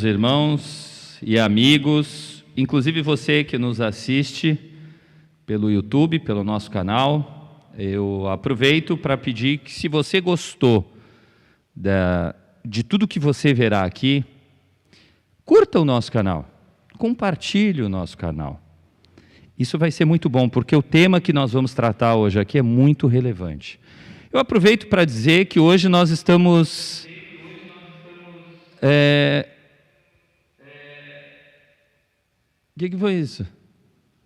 Irmãos e amigos, inclusive você que nos assiste pelo YouTube, pelo nosso canal, eu aproveito para pedir que, se você gostou de tudo que você verá aqui, curta o nosso canal, compartilhe o nosso canal. Isso vai ser muito bom, porque o tema que nós vamos tratar hoje aqui é muito relevante. Eu aproveito para dizer que hoje nós estamos... O que foi isso?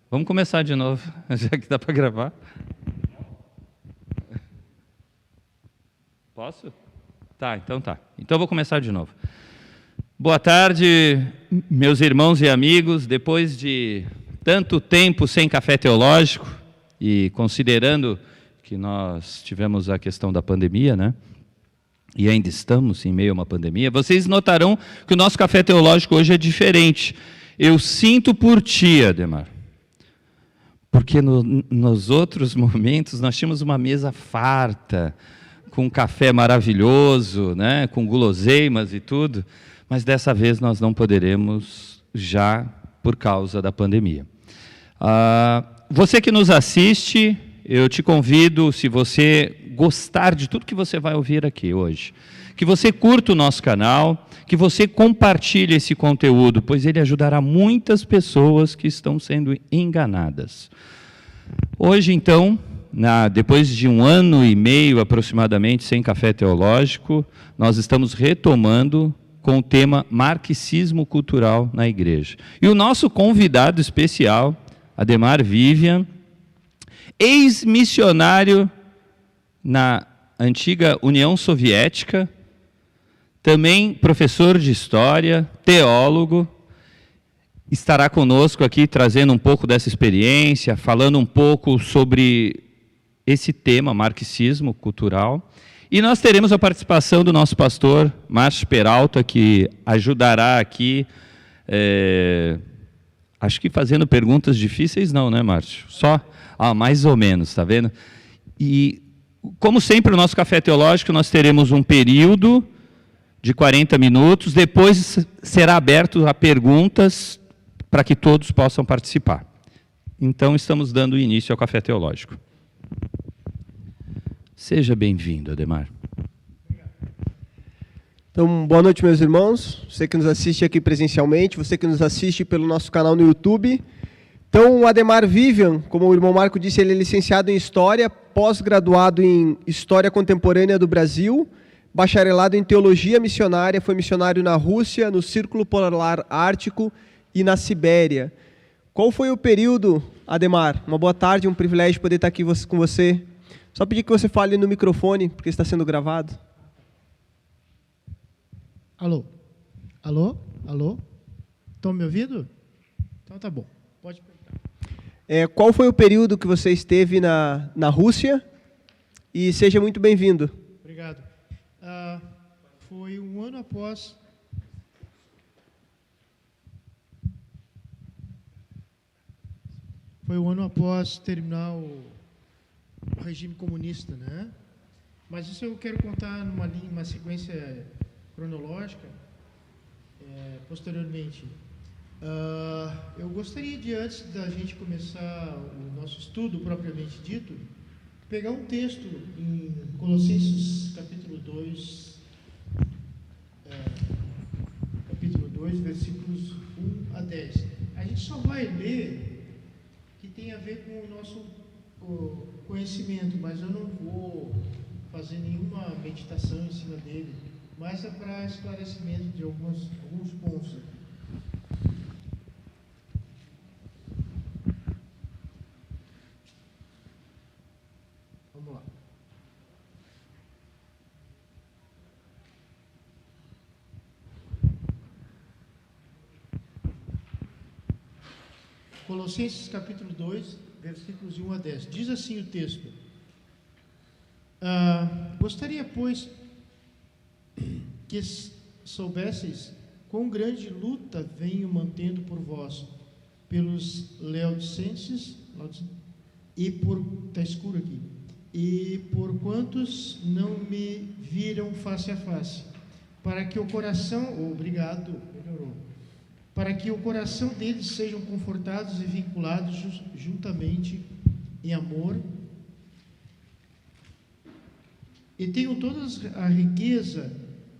Vamos começar de novo, já que dá para gravar. Posso? Tá, então tá. Então eu vou começar de novo. Boa tarde, meus irmãos e amigos. Depois de tanto tempo sem café teológico, e considerando que nós tivemos a questão da pandemia, né? E ainda estamos em meio a uma pandemia, vocês notarão que o nosso café teológico hoje é diferente. Eu sinto por ti, Ademar, porque nos outros momentos nós tínhamos uma mesa farta, com um café maravilhoso, né, com guloseimas e tudo, mas dessa vez nós não poderemos já por causa da pandemia. Você que nos assiste, eu te convido, se você gostar de tudo que você vai ouvir aqui hoje, que você curta o nosso canal, que você compartilhe esse conteúdo, pois ele ajudará muitas pessoas que estão sendo enganadas. Hoje, então, depois de 1 ano e meio aproximadamente sem café teológico, nós estamos retomando com o tema Marxismo Cultural na Igreja. E o nosso convidado especial, Ademar Vivian, ex-missionário na antiga União Soviética, também professor de História, teólogo, estará conosco aqui trazendo um pouco dessa experiência, falando um pouco sobre esse tema, marxismo cultural. E nós teremos a participação do nosso pastor, Márcio Peralta, que ajudará aqui, acho que fazendo perguntas difíceis não, né, Márcio? Só, mais ou menos, está vendo? E, como sempre, o nosso café teológico, nós teremos um período de 40 minutos, depois será aberto a perguntas para que todos possam participar. Então, estamos dando início ao Café Teológico. Seja bem-vindo, Ademar. Então, boa noite, meus irmãos. Você que nos assiste aqui presencialmente, você que nos assiste pelo nosso canal no YouTube. Então, o Ademar Vivian, como o irmão Marco disse, ele é licenciado em História, pós-graduado em História Contemporânea do Brasil, bacharelado em Teologia Missionária, foi missionário na Rússia, no Círculo Polar Ártico e na Sibéria. Qual foi o período, Ademar? Uma boa tarde, um privilégio poder estar aqui com você. Só pedir que você fale no microfone, porque está sendo gravado. Alô? Alô? Alô? Estão me ouvindo? Então tá bom, pode perguntar. Qual foi o período que você esteve na Rússia? E seja muito bem-vindo. Obrigado. Foi 1 ano após... Foi 1 ano após terminar o regime comunista, né? Mas isso eu quero contar numa sequência cronológica, posteriormente. Eu gostaria de, antes da gente começar o nosso estudo propriamente dito, pegar um texto em Colossenses capítulo 2, versículos 1 a 10. A gente só vai ler que tem a ver com o nosso conhecimento, mas eu não vou fazer nenhuma meditação em cima dele, mas é para esclarecimento de alguns pontos. Vamos lá. Colossenses capítulo 2, versículos de 1 a 10. Diz assim o texto: gostaria, pois, que soubesseis quão grande luta venho mantendo por vós, pelos laodicenses, e está escuro aqui, e por quantos não me viram face a face, para que o coração, obrigado, melhorou. Para que o coração deles sejam confortados e vinculados juntamente em amor, e tenham toda a riqueza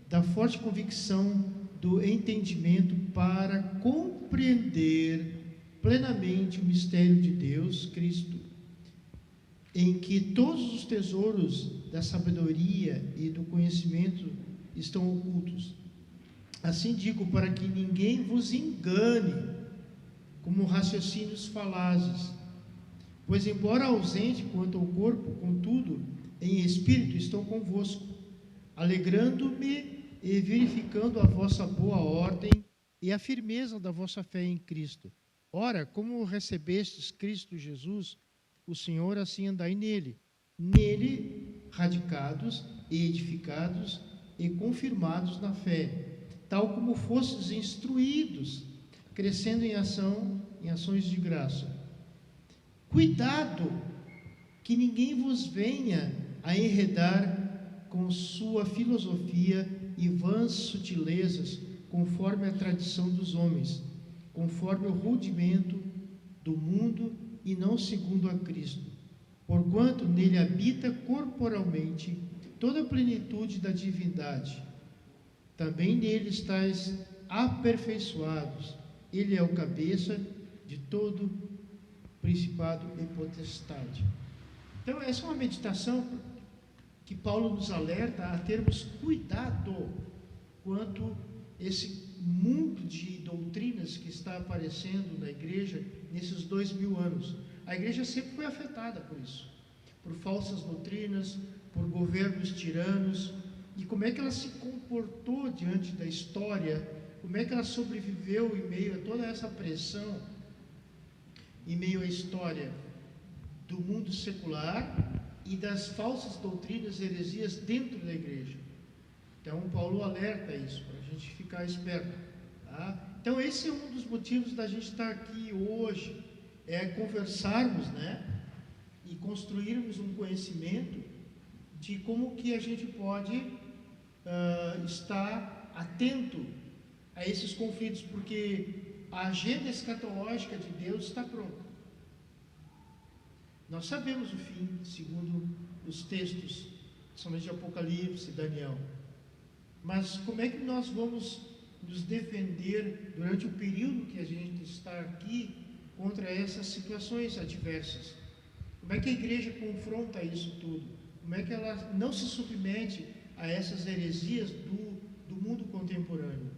da forte convicção do entendimento para compreender plenamente o mistério de Deus, Cristo, em que todos os tesouros da sabedoria e do conhecimento estão ocultos. Assim digo, para que ninguém vos engane, como raciocínios falazes. Pois, embora ausente quanto ao corpo, contudo, em espírito estou convosco, alegrando-me e verificando a vossa boa ordem e a firmeza da vossa fé em Cristo. Ora, como recebestes Cristo Jesus, o Senhor, assim andai nele, radicados e edificados e confirmados na fé, tal como fostes instruídos, crescendo em ações de graça. Cuidado que ninguém vos venha a enredar com sua filosofia e vãs sutilezas, conforme a tradição dos homens, conforme o rudimento do mundo e não segundo a Cristo. Porquanto nele habita corporalmente toda a plenitude da divindade. Também nele estáis aperfeiçoados. Ele é o cabeça de todo principado e potestade. Então, essa é uma meditação que Paulo nos alerta a termos cuidado quanto esse mundo de doutrinas que está aparecendo na igreja nesses 2000 anos. A igreja sempre foi afetada por isso, por falsas doutrinas, por governos tiranos. E como é que ela se comportou diante da história? Como é que ela sobreviveu em meio a toda essa pressão, em meio à história do mundo secular e das falsas doutrinas e heresias dentro da igreja? Então, Paulo alerta isso, para a gente ficar esperto. Tá? Então, esse é um dos motivos da gente estar aqui hoje, é conversarmos, e construirmos um conhecimento de como que a gente pode estar atento a esses conflitos, porque a agenda escatológica de Deus está pronta. Nós sabemos o fim, segundo os textos, principalmente de Apocalipse e Daniel. Mas como é que nós vamos nos defender durante o período que a gente está aqui contra essas situações adversas? Como é que a igreja confronta isso tudo? Como é que ela não se submete a essas heresias do mundo contemporâneo?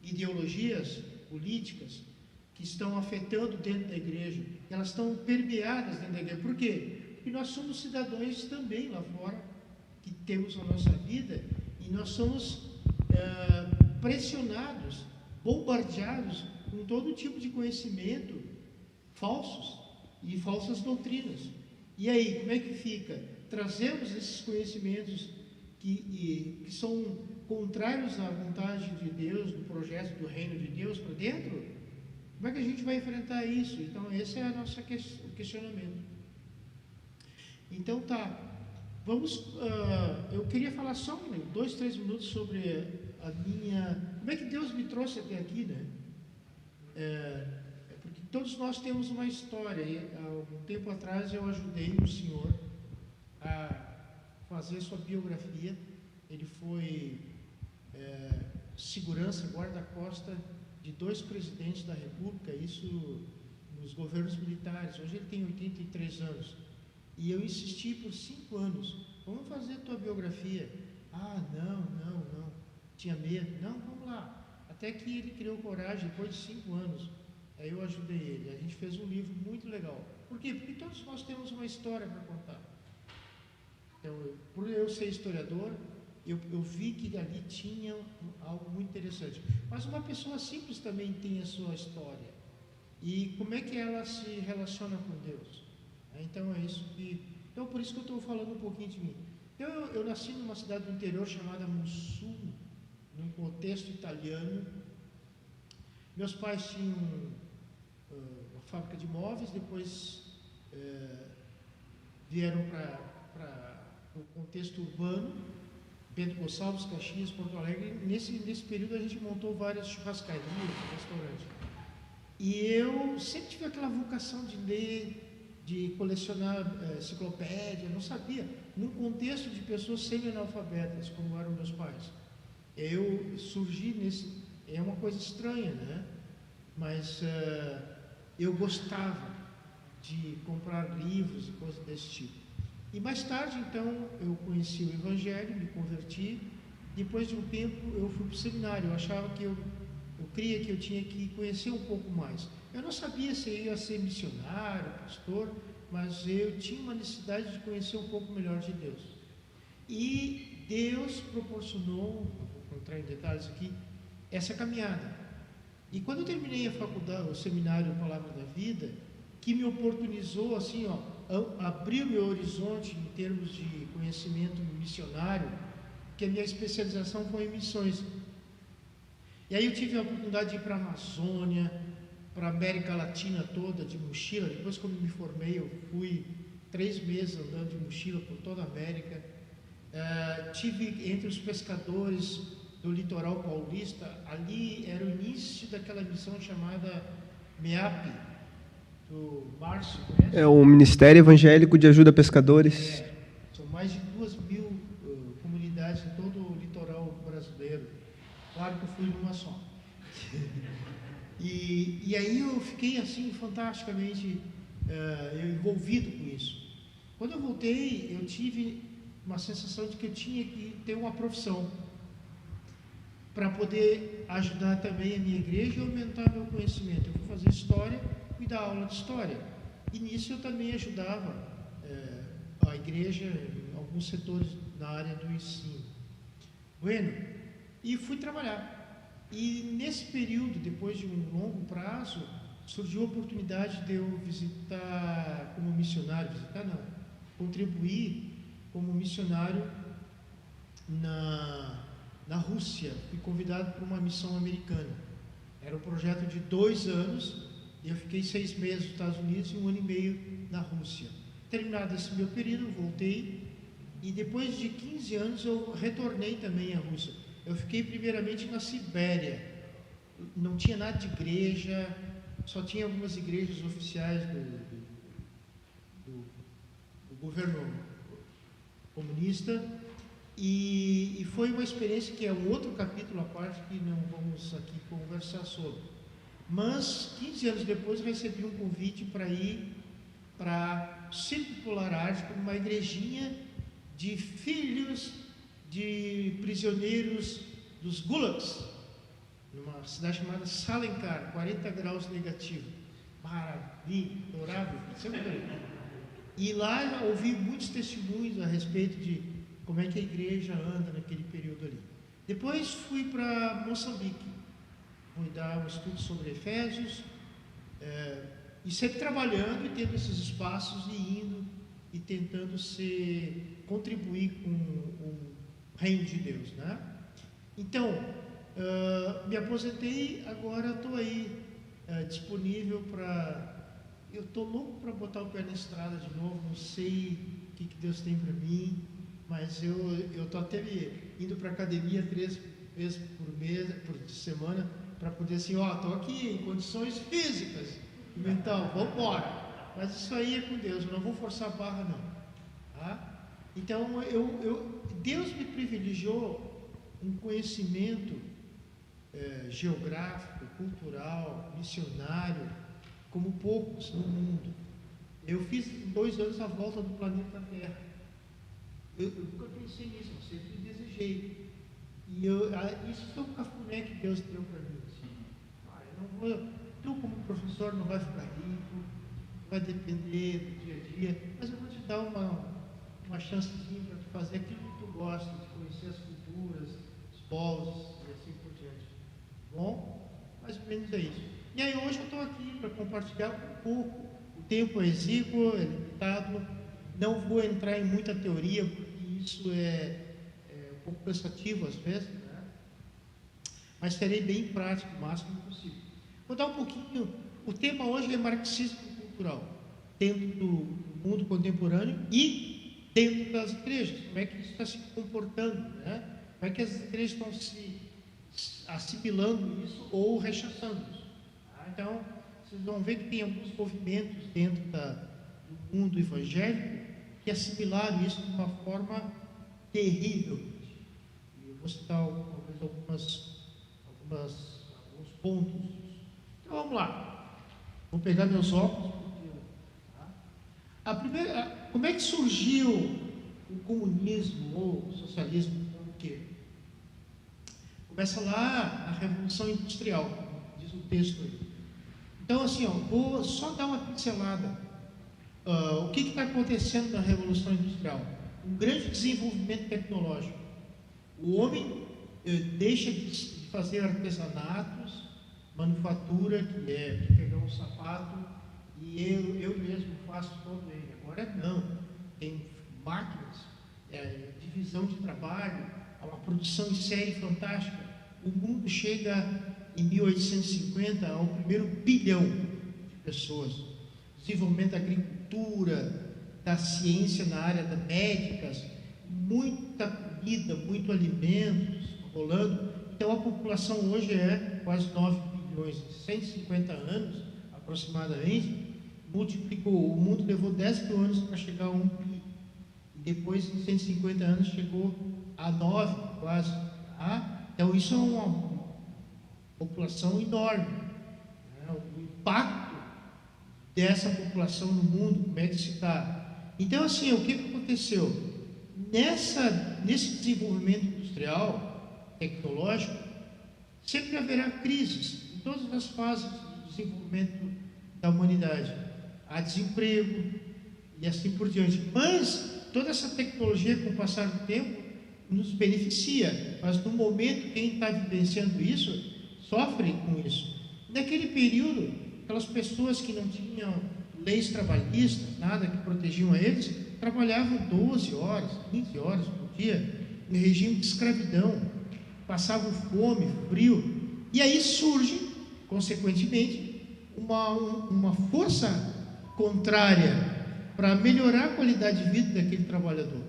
Ideologias políticas que estão afetando dentro da igreja, elas estão permeadas dentro da igreja. Por quê? Porque nós somos cidadãos também lá fora, que temos a nossa vida, e nós somos pressionados, bombardeados com todo tipo de conhecimento falsos e falsas doutrinas. E aí, como é que fica? Trazemos esses conhecimentos que são contrários à vontade de Deus, do projeto do reino de Deus para dentro? Como é que a gente vai enfrentar isso? Então, esse é o nosso questionamento. Então, vamos, eu queria falar só 2, 3 minutos sobre como é que Deus me trouxe até aqui, porque todos nós temos uma história, e há um tempo atrás eu ajudei um senhor a fazer sua biografia. Ele foi segurança, guarda-costa de 2 presidentes da República, isso nos governos militares. Hoje ele tem 83 anos. E eu insisti por 5 anos, vamos fazer tua biografia. Não. Tinha medo. Não, vamos lá. Até que ele criou coragem, depois de 5 anos. Aí eu ajudei ele. A gente fez um livro muito legal. Por quê? Porque todos nós temos uma história para contar. Então, por eu ser historiador, eu vi que ali tinha algo muito interessante. Mas uma pessoa simples também tem a sua história. E como é que ela se relaciona com Deus? Então, Então, por isso que eu estou falando um pouquinho de mim. Então, eu nasci numa cidade do interior chamada Mussum, num contexto italiano. Meus pais tinham uma fábrica de móveis, depois vieram para o contexto urbano, Pedro Gonçalves, Caxias, Porto Alegre. Nesse período a gente montou várias churrascarias, restaurantes. E eu sempre tive aquela vocação de ler, de colecionar enciclopédia, não sabia, num contexto de pessoas semi-analfabetas, como eram meus pais. Eu surgi nesse... É uma coisa estranha, né? Mas eu gostava de comprar livros e coisas desse tipo. E mais tarde, então, eu conheci o Evangelho, me converti. Depois de um tempo, eu fui para o seminário. Eu achava que eu cria que eu tinha que conhecer um pouco mais. Eu não sabia se eu ia ser missionário, pastor, mas eu tinha uma necessidade de conhecer um pouco melhor de Deus. E Deus proporcionou, vou entrar em detalhes aqui, essa caminhada. E quando eu terminei a faculdade, o seminário Palavra da Vida, que me oportunizou, assim, abriu meu horizonte em termos de conhecimento missionário, que a minha especialização foi em missões. E aí eu tive a oportunidade de ir para a Amazônia, para a América Latina toda, de mochila. Depois, quando me formei, eu fui 3 meses andando de mochila por toda a América. Tive entre os pescadores do litoral paulista. Ali era o início daquela missão chamada MEAP, do Márcio, conhece? É o Ministério Evangélico de Ajuda a Pescadores. São mais de 2.000 comunidades em todo o litoral brasileiro. Claro que eu fui numa só. E aí eu fiquei assim fantasticamente envolvido com isso. Quando eu voltei, eu tive uma sensação de que eu tinha que ter uma profissão para poder ajudar também a minha igreja e aumentar meu conhecimento. Eu fui fazer história e dar aula de história. E nisso eu também ajudava a igreja em alguns setores na área do ensino. Bueno, e fui trabalhar. E nesse período, depois de um longo prazo, surgiu a oportunidade de eu visitar como missionário, contribuir como missionário na Rússia. Fui convidado para uma missão americana. Era um projeto de 2 anos, e eu fiquei 6 meses nos Estados Unidos e 1 ano e meio na Rússia. Terminado esse meu período, voltei, e depois de 15 anos eu retornei também à Rússia. Eu fiquei primeiramente na Sibéria. Não tinha nada de igreja, só tinha algumas igrejas oficiais do governo comunista, e foi uma experiência que é um outro capítulo à parte que não vamos aqui conversar sobre. Mas 15 anos depois eu recebi um convite para ir para Círculo Polar Ártico, uma igrejinha de filhos de prisioneiros dos gulags, numa cidade chamada Salenkar, 40 graus negativo. Maravilha, adorável, sempre. E lá eu ouvi muitos testemunhos a respeito de como é que a igreja anda naquele período ali. Depois fui para Moçambique, fui dar um estudo sobre Efésios, e sempre trabalhando e tendo esses espaços e indo e tentando contribuir com o reino de Deus, né? Então, me aposentei, agora estou aí disponível para... Eu estou louco para botar o pé na estrada de novo, não sei o que Deus tem para mim, mas eu estou até indo para a academia 3 vezes por semana, para poder assim, estou aqui em condições físicas e mental, vamos embora. Mas isso aí é com Deus, eu não vou forçar a barra não. Tá? Então, Deus me privilegiou um conhecimento geográfico, cultural, missionário, como poucos no mundo. Eu fiz em 2 anos a volta do planeta Terra. Eu nunca pensei nisso, eu sempre desejei. E isso foi um cafuné que Deus deu para mim. Assim. Tu como professor não vai ficar rico, vai depender do dia a dia, mas eu vou te dar uma chancezinha para tu fazer aquilo que tu gosta, de conhecer as culturas, os povos e assim por diante. Bom, mais ou menos é isso. E aí hoje eu estou aqui para compartilhar um pouco. O tempo é exíguo, é limitado, não vou entrar em muita teoria, porque isso é um pouco cansativo às vezes, né? Mas serei bem prático, o máximo possível. Vou dar um pouquinho, o tema hoje é marxismo cultural, dentro do mundo contemporâneo e dentro das igrejas, como é que isso está se comportando, né? Como é que as igrejas estão se assimilando isso ou rechaçando isso. Tá? Então, vocês vão ver que tem alguns movimentos dentro do mundo evangélico que assimilaram isso de uma forma terrível. E eu vou citar alguns pontos. Então, vamos lá. Vou pegar meus óculos. Como é que surgiu o comunismo ou o socialismo? Por quê? Começa lá na Revolução Industrial, diz o texto aí. Então, assim, vou só dar uma pincelada. O que está acontecendo na Revolução Industrial? Um grande desenvolvimento tecnológico. O homem deixa de fazer artesanatos, manufatura, que é pegar um sapato, e eu mesmo faço todo ele. Agora não, tem máquinas, divisão de trabalho, uma produção em série fantástica. O mundo chega em 1850 ao primeiro bilhão de pessoas. Desenvolvimento da agricultura, da ciência na área das médicas, muita comida, muito alimentos rolando. Então a população hoje é quase 9 bilhões, em 150 anos aproximadamente, multiplicou. O mundo levou 10 mil anos para chegar a 1 bi. E depois, em 150 anos, chegou a 9, quase. Tá? Então, isso é uma população enorme. Né? O impacto dessa população no mundo, como é que se está? Então, assim, o que aconteceu? Nesse desenvolvimento industrial, tecnológico, sempre haverá crises em todas as fases do desenvolvimento da humanidade. Há desemprego e assim por diante. Mas toda essa tecnologia, com o passar do tempo, nos beneficia. Mas no momento, quem está vivenciando isso, sofre com isso. Naquele período, aquelas pessoas que não tinham leis trabalhistas, nada que protegiam a eles, trabalhavam 12 horas, 15 horas por dia, em regime de escravidão, passavam fome, frio. E aí surge, consequentemente, uma força contrária para melhorar a qualidade de vida daquele trabalhador.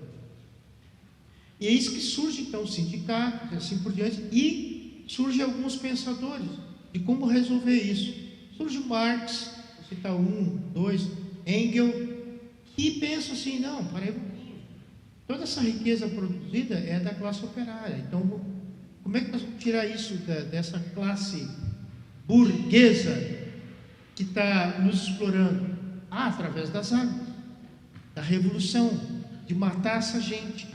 E é isso que surge então os sindicatos e assim por diante, e surgem alguns pensadores de como resolver isso. Surge o Marx, vou citar 1, 2, Engels, que pensa assim, não, para aí, toda essa riqueza produzida é da classe operária, então como é que nós vamos tirar isso dessa classe burguesa que está nos explorando? Através das armas, da revolução, de matar essa gente.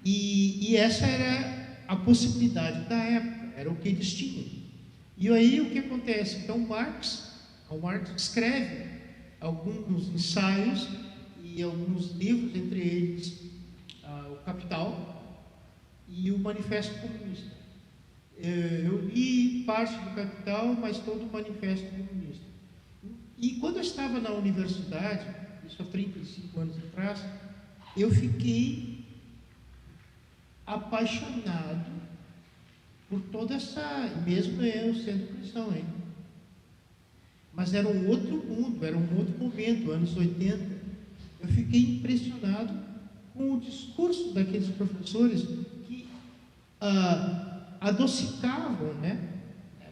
E essa era a possibilidade da época, era o que eles tinham. E aí o que acontece? Então o Marx escreve alguns ensaios e alguns livros, entre eles o Capital e o Manifesto Comunista. Eu li parte do Capital, mas todo o Manifesto Comunista. E quando eu estava na universidade, isso há 35 anos atrás, eu fiquei apaixonado por toda essa, mesmo eu sendo cristão ainda. Mas era um outro mundo, era um outro momento, anos 80. Eu fiquei impressionado com o discurso daqueles professores que adocicavam, né,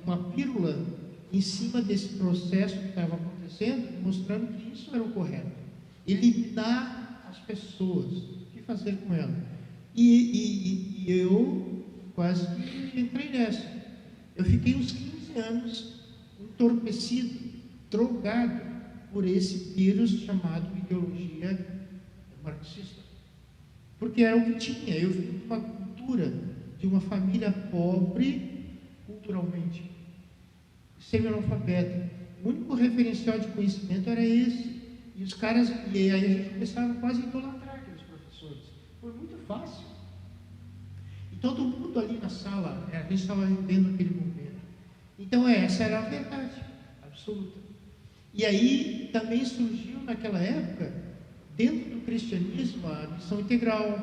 uma pílula em cima desse processo que estava acontecendo, mostrando que isso era o correto. Eliminar as pessoas, o que fazer com elas? E eu quase que entrei nessa. Eu fiquei uns 15 anos entorpecido, drogado por esse vírus chamado ideologia marxista. Porque era o que tinha. Eu vim de uma cultura, de uma família pobre, culturalmente, semi-analfabeta. O único referencial de conhecimento era esse. E os caras, e aí a gente começava quase a idolatrar aqueles professores. Foi muito fácil. E todo mundo ali na sala, a gente estava vivendo aquele momento. Então essa era a verdade absoluta. E aí também surgiu naquela época, dentro do cristianismo, a missão integral,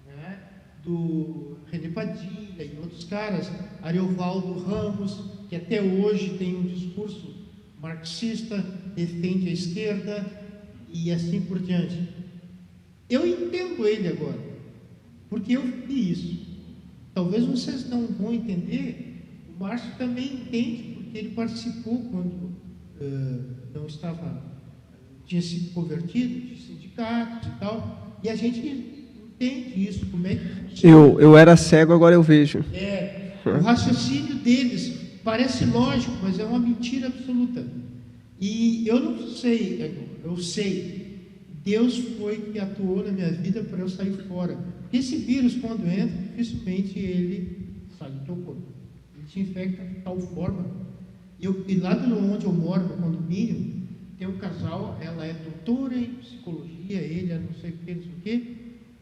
né, do René Padilha e outros caras, Ariovaldo Ramos, que até hoje tem um discurso marxista, defende a esquerda e assim por diante. Eu entendo ele agora, porque eu vi isso. Talvez vocês não vão entender, o Márcio também entende, porque ele participou quando não estava, tinha se convertido, de sindicatos e tal, e a gente entende isso, como é que funciona. Eu era cego, agora eu vejo. O raciocínio deles parece lógico, mas é uma mentira absoluta. E eu não sei, eu sei, Deus foi que atuou na minha vida para eu sair fora. Porque esse vírus, quando entra, dificilmente ele sai do teu corpo. Ele te infecta de tal forma. E lá onde eu moro, no condomínio, tem um casal, ela é doutora em psicologia, ele é não sei o quê,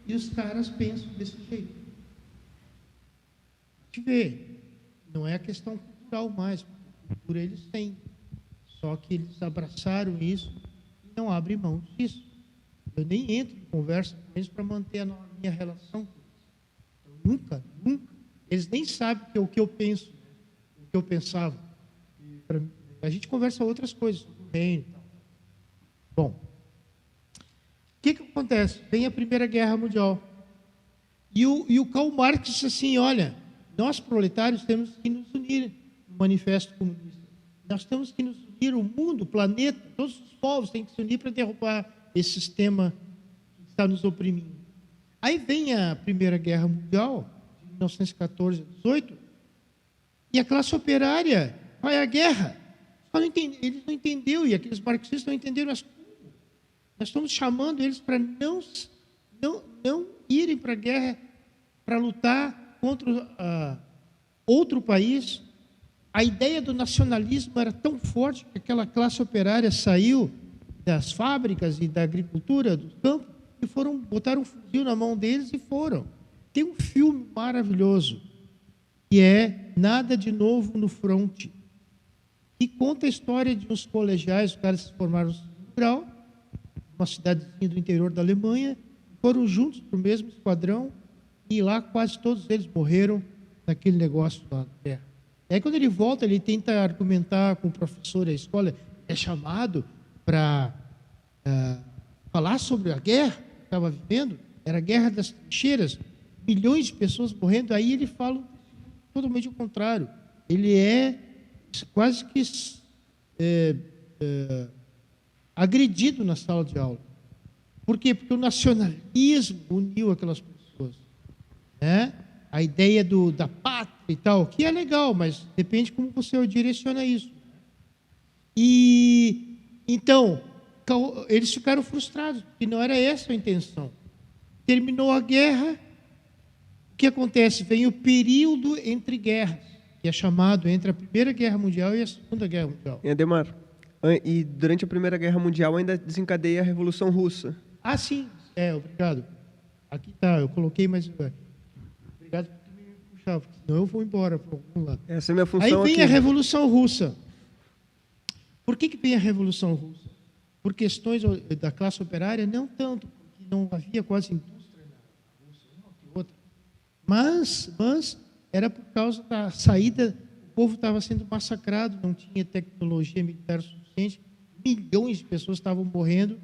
e os caras pensam desse jeito. Te vê, não é a questão cultural mais, cultura eles têm. Só que eles abraçaram isso e não abrem mão disso. Eu nem entro em conversa com eles para manter a minha relação com eles. Nunca. Eles nem sabem o que eu penso, o que eu pensava. A gente conversa outras coisas, sobre o reino e tal. Bom, o que acontece? Vem a Primeira Guerra Mundial. E o Karl Marx disse assim, olha, nós proletários temos que nos unir no Manifesto Comunista. Nós temos que nos unir, o mundo, o planeta, todos os povos têm que se unir para derrubar esse sistema que está nos oprimindo. Aí vem a Primeira Guerra Mundial, de 1914 a 18, e a classe operária vai à guerra. Eles não entenderam, e aqueles marxistas não entenderam as coisas. Nós estamos chamando eles para não irem para a guerra, para lutar contra outro país. A ideia do nacionalismo era tão forte que aquela classe operária saiu das fábricas e da agricultura, do campo, e botaram um fuzil na mão deles e foram. Tem um filme maravilhoso, que é Nada de Novo no Fronte, e conta a história de uns colegiais, os caras se formaram no segundo grau, uma cidadezinha do interior da Alemanha, foram juntos para o mesmo esquadrão, e lá quase todos eles morreram naquele negócio da guerra. E aí, quando ele volta, ele tenta argumentar com o professor da escola, é chamado para falar sobre a guerra que estava vivendo, era a guerra das trincheiras, milhões de pessoas morrendo. Aí ele fala totalmente o contrário. Ele é quase que agredido na sala de aula. Por quê? Porque o nacionalismo uniu aquelas pessoas, né? A ideia da pátria e tal, que é legal, mas depende como você direciona isso. E então eles ficaram frustrados, porque não era essa a intenção. Terminou a guerra, o que acontece? Vem o período entre guerras, que é chamado entre a Primeira Guerra Mundial e a Segunda Guerra Mundial. E Ademar, e durante a Primeira Guerra Mundial ainda desencadeia a Revolução Russa. Ah, sim, obrigado. Aqui está, eu coloquei, mas obrigado por me puxar, porque senão eu vou embora para algum lado. Essa é a minha função. Aí vem aqui. a Revolução Russa. Por que vem a Revolução Russa? Por questões da classe operária? Não tanto, porque não havia quase indústria na Rússia, uma que outra. Mas era por causa da saída, o povo estava sendo massacrado, não tinha tecnologia militar suficiente, milhões de pessoas estavam morrendo,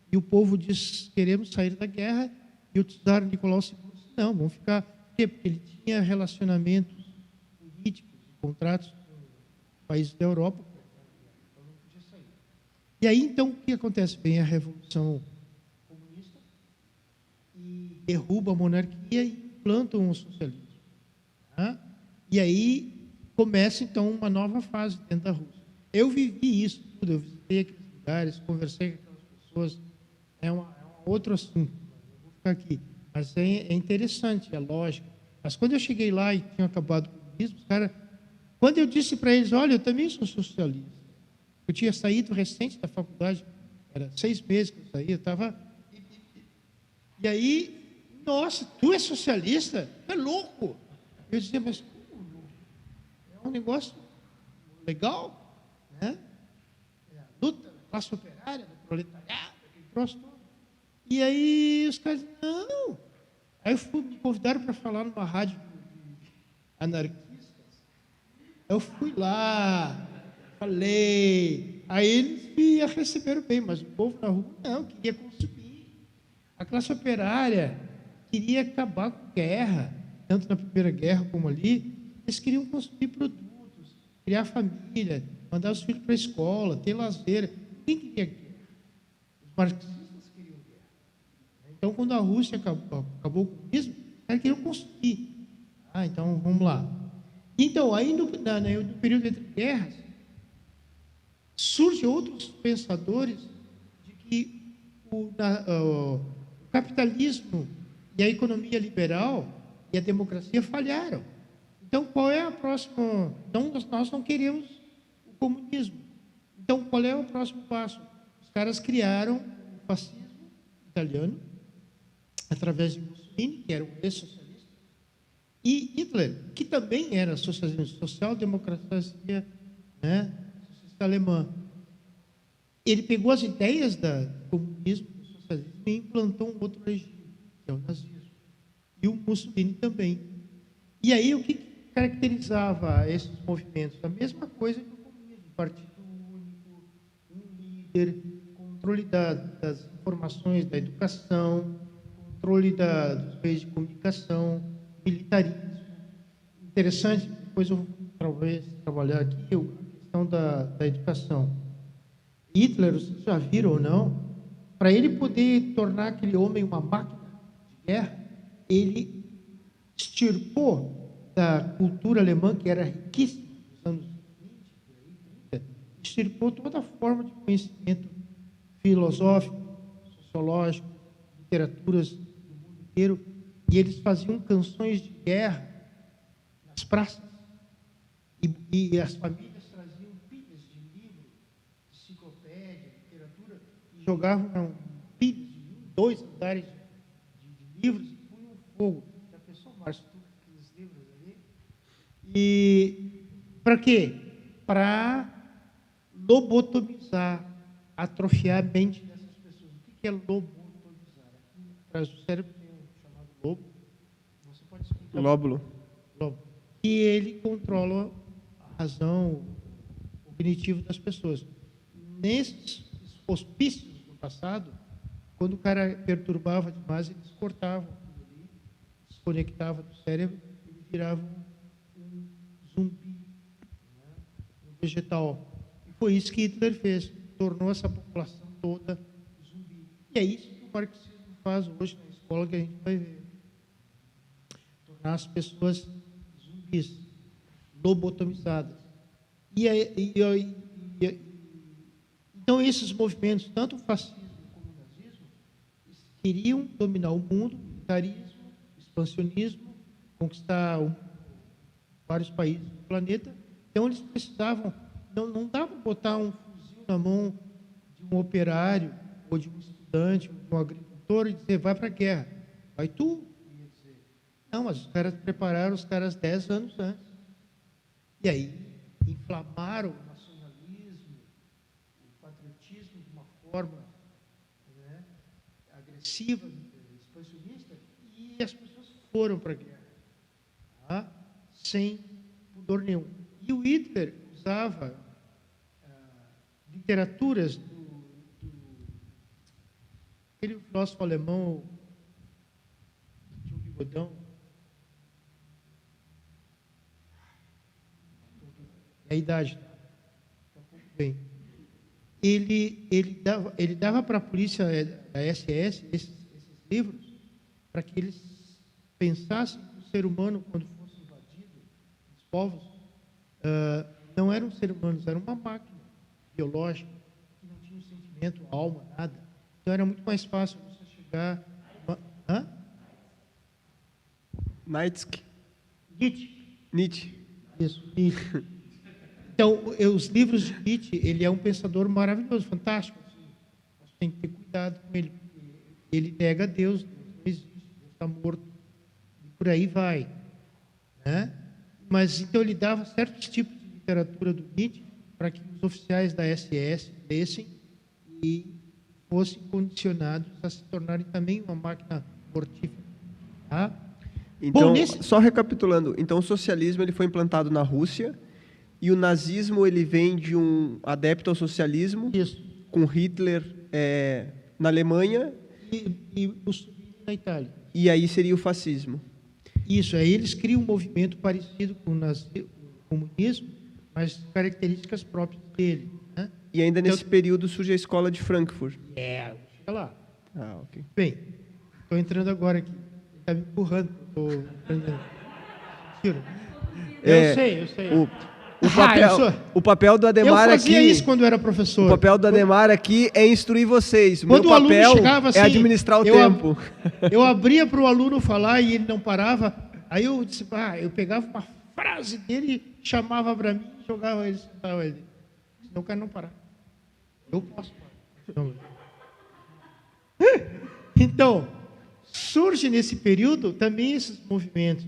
e o povo disse, queremos sair da guerra, e o czar Nicolau II disse, não, vamos ficar. Por quê? Porque ele tinha relacionamentos políticos, contratos com países da Europa, então não podia sair. E aí, então, o que acontece? Vem a Revolução Comunista, e derruba a monarquia e implantam o socialismo. Tá? E aí começa, então, uma nova fase dentro da Rússia. Eu vivi isso tudo, eu visitei aqueles lugares, conversei com aquelas pessoas, é um outro assunto, eu vou ficar aqui. Mas é interessante, é lógico. Mas quando eu cheguei lá e tinha acabado com o comunismo, os caras, quando eu disse para eles, olha, eu também sou socialista. Eu tinha saído recente da faculdade, era 6 meses que eu saí, eu estava... E aí, nossa, tu é socialista? É louco! Eu dizia, mas como? É um negócio legal, né? É a luta da classe operária, do proletariado, aquele troço todo. E aí os caras, não. Aí me convidaram para falar numa rádio de anarquistas. Eu fui lá, falei. Aí eles me receberam bem, mas o povo na rua não, queria consumir. A classe operária queria acabar com a guerra, tanto na Primeira Guerra como ali. Eles queriam construir produtos, criar família, mandar os filhos para a escola, ter lazer. Quem queria guerra? Os marxistas queriam guerra. Então, quando a Rússia acabou o comunismo, eles queriam construir. Então, vamos lá. Então, aí no período entre guerras, surgem outros pensadores de que o capitalismo e a economia liberal e a democracia falharam. Então, qual é a próxima? Então, nós não queremos o comunismo. Então, qual é o próximo passo? Os caras criaram o fascismo italiano, através de Mussolini, que era um ex-socialista, e Hitler, que também era social-democracia, socialista alemã. Ele pegou as ideias do comunismo, do socialismo, e implantou um outro regime, que é o nazismo. E o Mussolini também. E aí, o que caracterizava esses movimentos? A mesma coisa que o comunismo: partido único, um líder, controle das informações, da educação, controle dos meios de comunicação, militarismo. Interessante, depois eu vou talvez trabalhar aqui a questão da educação. Hitler, vocês já viram ou não, para ele poder tornar aquele homem uma máquina de guerra, ele extirpou da cultura alemã, que era riquíssima nos anos 20, 30, extirpou toda a forma de conhecimento filosófico, sociológico, literaturas do mundo inteiro, e eles faziam canções de guerra nas praças, e as famílias traziam pilhas de livros, de enciclopédia, literatura, e jogavam pilhas de 2 andares de livros e punham fogo. Já pensou, Márcio, aqueles livros ali? E para quê? Para lobotomizar, atrofiar a mente dessas pessoas. O que é lobotomizar? Aqui atrás do cérebro tem um chamado lobo. Você pode explicar? Lóbulo. E ele controla a razão, o cognitivo das pessoas. Nesses hospícios do passado, quando o cara perturbava demais, eles cortavam aquilo ali, desconectavam do cérebro, ele virava um zumbi, um vegetal. E foi isso que Hitler fez, tornou essa população toda zumbi. E é isso que o marxismo faz hoje na escola, que a gente vai ver. Tornar as pessoas zumbis, lobotomizadas. Então, esses movimentos, tanto o fascismo como o nazismo, queriam dominar o mundo, militarismo, expansionismo, conquistar vários países do planeta. Então, eles precisavam, não dava para botar um fuzil na mão de um operário, ou de um estudante, ou de um agricultor, e dizer: vai para a guerra. Vai tu. Não, mas os caras prepararam os caras 10 anos antes. E aí, inflamaram o nacionalismo, o patriotismo de uma forma agressiva, expansionista, e as pessoas foram para a guerra, sem pudor nenhum. E o Hitler usava literaturas aquele filósofo alemão, que tinha um bigodão, a idade, bem. Ele dava para a polícia da SS esses livros para que eles pensassem que o ser humano, quando fosse invadido, os povos, não eram seres humanos, era uma máquina biológica que não tinha um sentimento, alma, nada. Então era muito mais fácil você chegar. Nietzsche. Isso, Nietzsche. Então, os livros de Nietzsche, ele é um pensador maravilhoso, fantástico. A gente tem que ter cuidado com ele. Ele nega Deus, Deus não existe, Deus está morto. E por aí vai. Mas, então, ele dava certos tipos de literatura do Nietzsche para que os oficiais da SS lessem e fossem condicionados a se tornarem também uma máquina mortífera. Então, só recapitulando, então o socialismo ele foi implantado na Rússia, e o nazismo ele vem de um adepto ao socialismo, Isso. com Hitler na Alemanha, e Mussolini na Itália. E aí seria o fascismo. Isso, aí eles criam um movimento parecido com o comunismo, mas características próprias dele. Né? E ainda nesse período surge a escola de Frankfurt. Chega lá. Ah, ok. Bem, estou entrando agora aqui. Está me empurrando. Eu sei. O papel do Ademar eu aqui... fazia isso quando eu era professor. O papel do Ademar aqui é instruir vocês. Quando Meu o aluno papel chegava assim, é administrar o tempo. Eu abria para o aluno falar e ele não parava. Aí eu disse, eu pegava uma frase dele, chamava para mim, jogava ele, sentava ele. Senão o cara não parar. Eu posso parar. Então, surge nesse período também esses movimentos.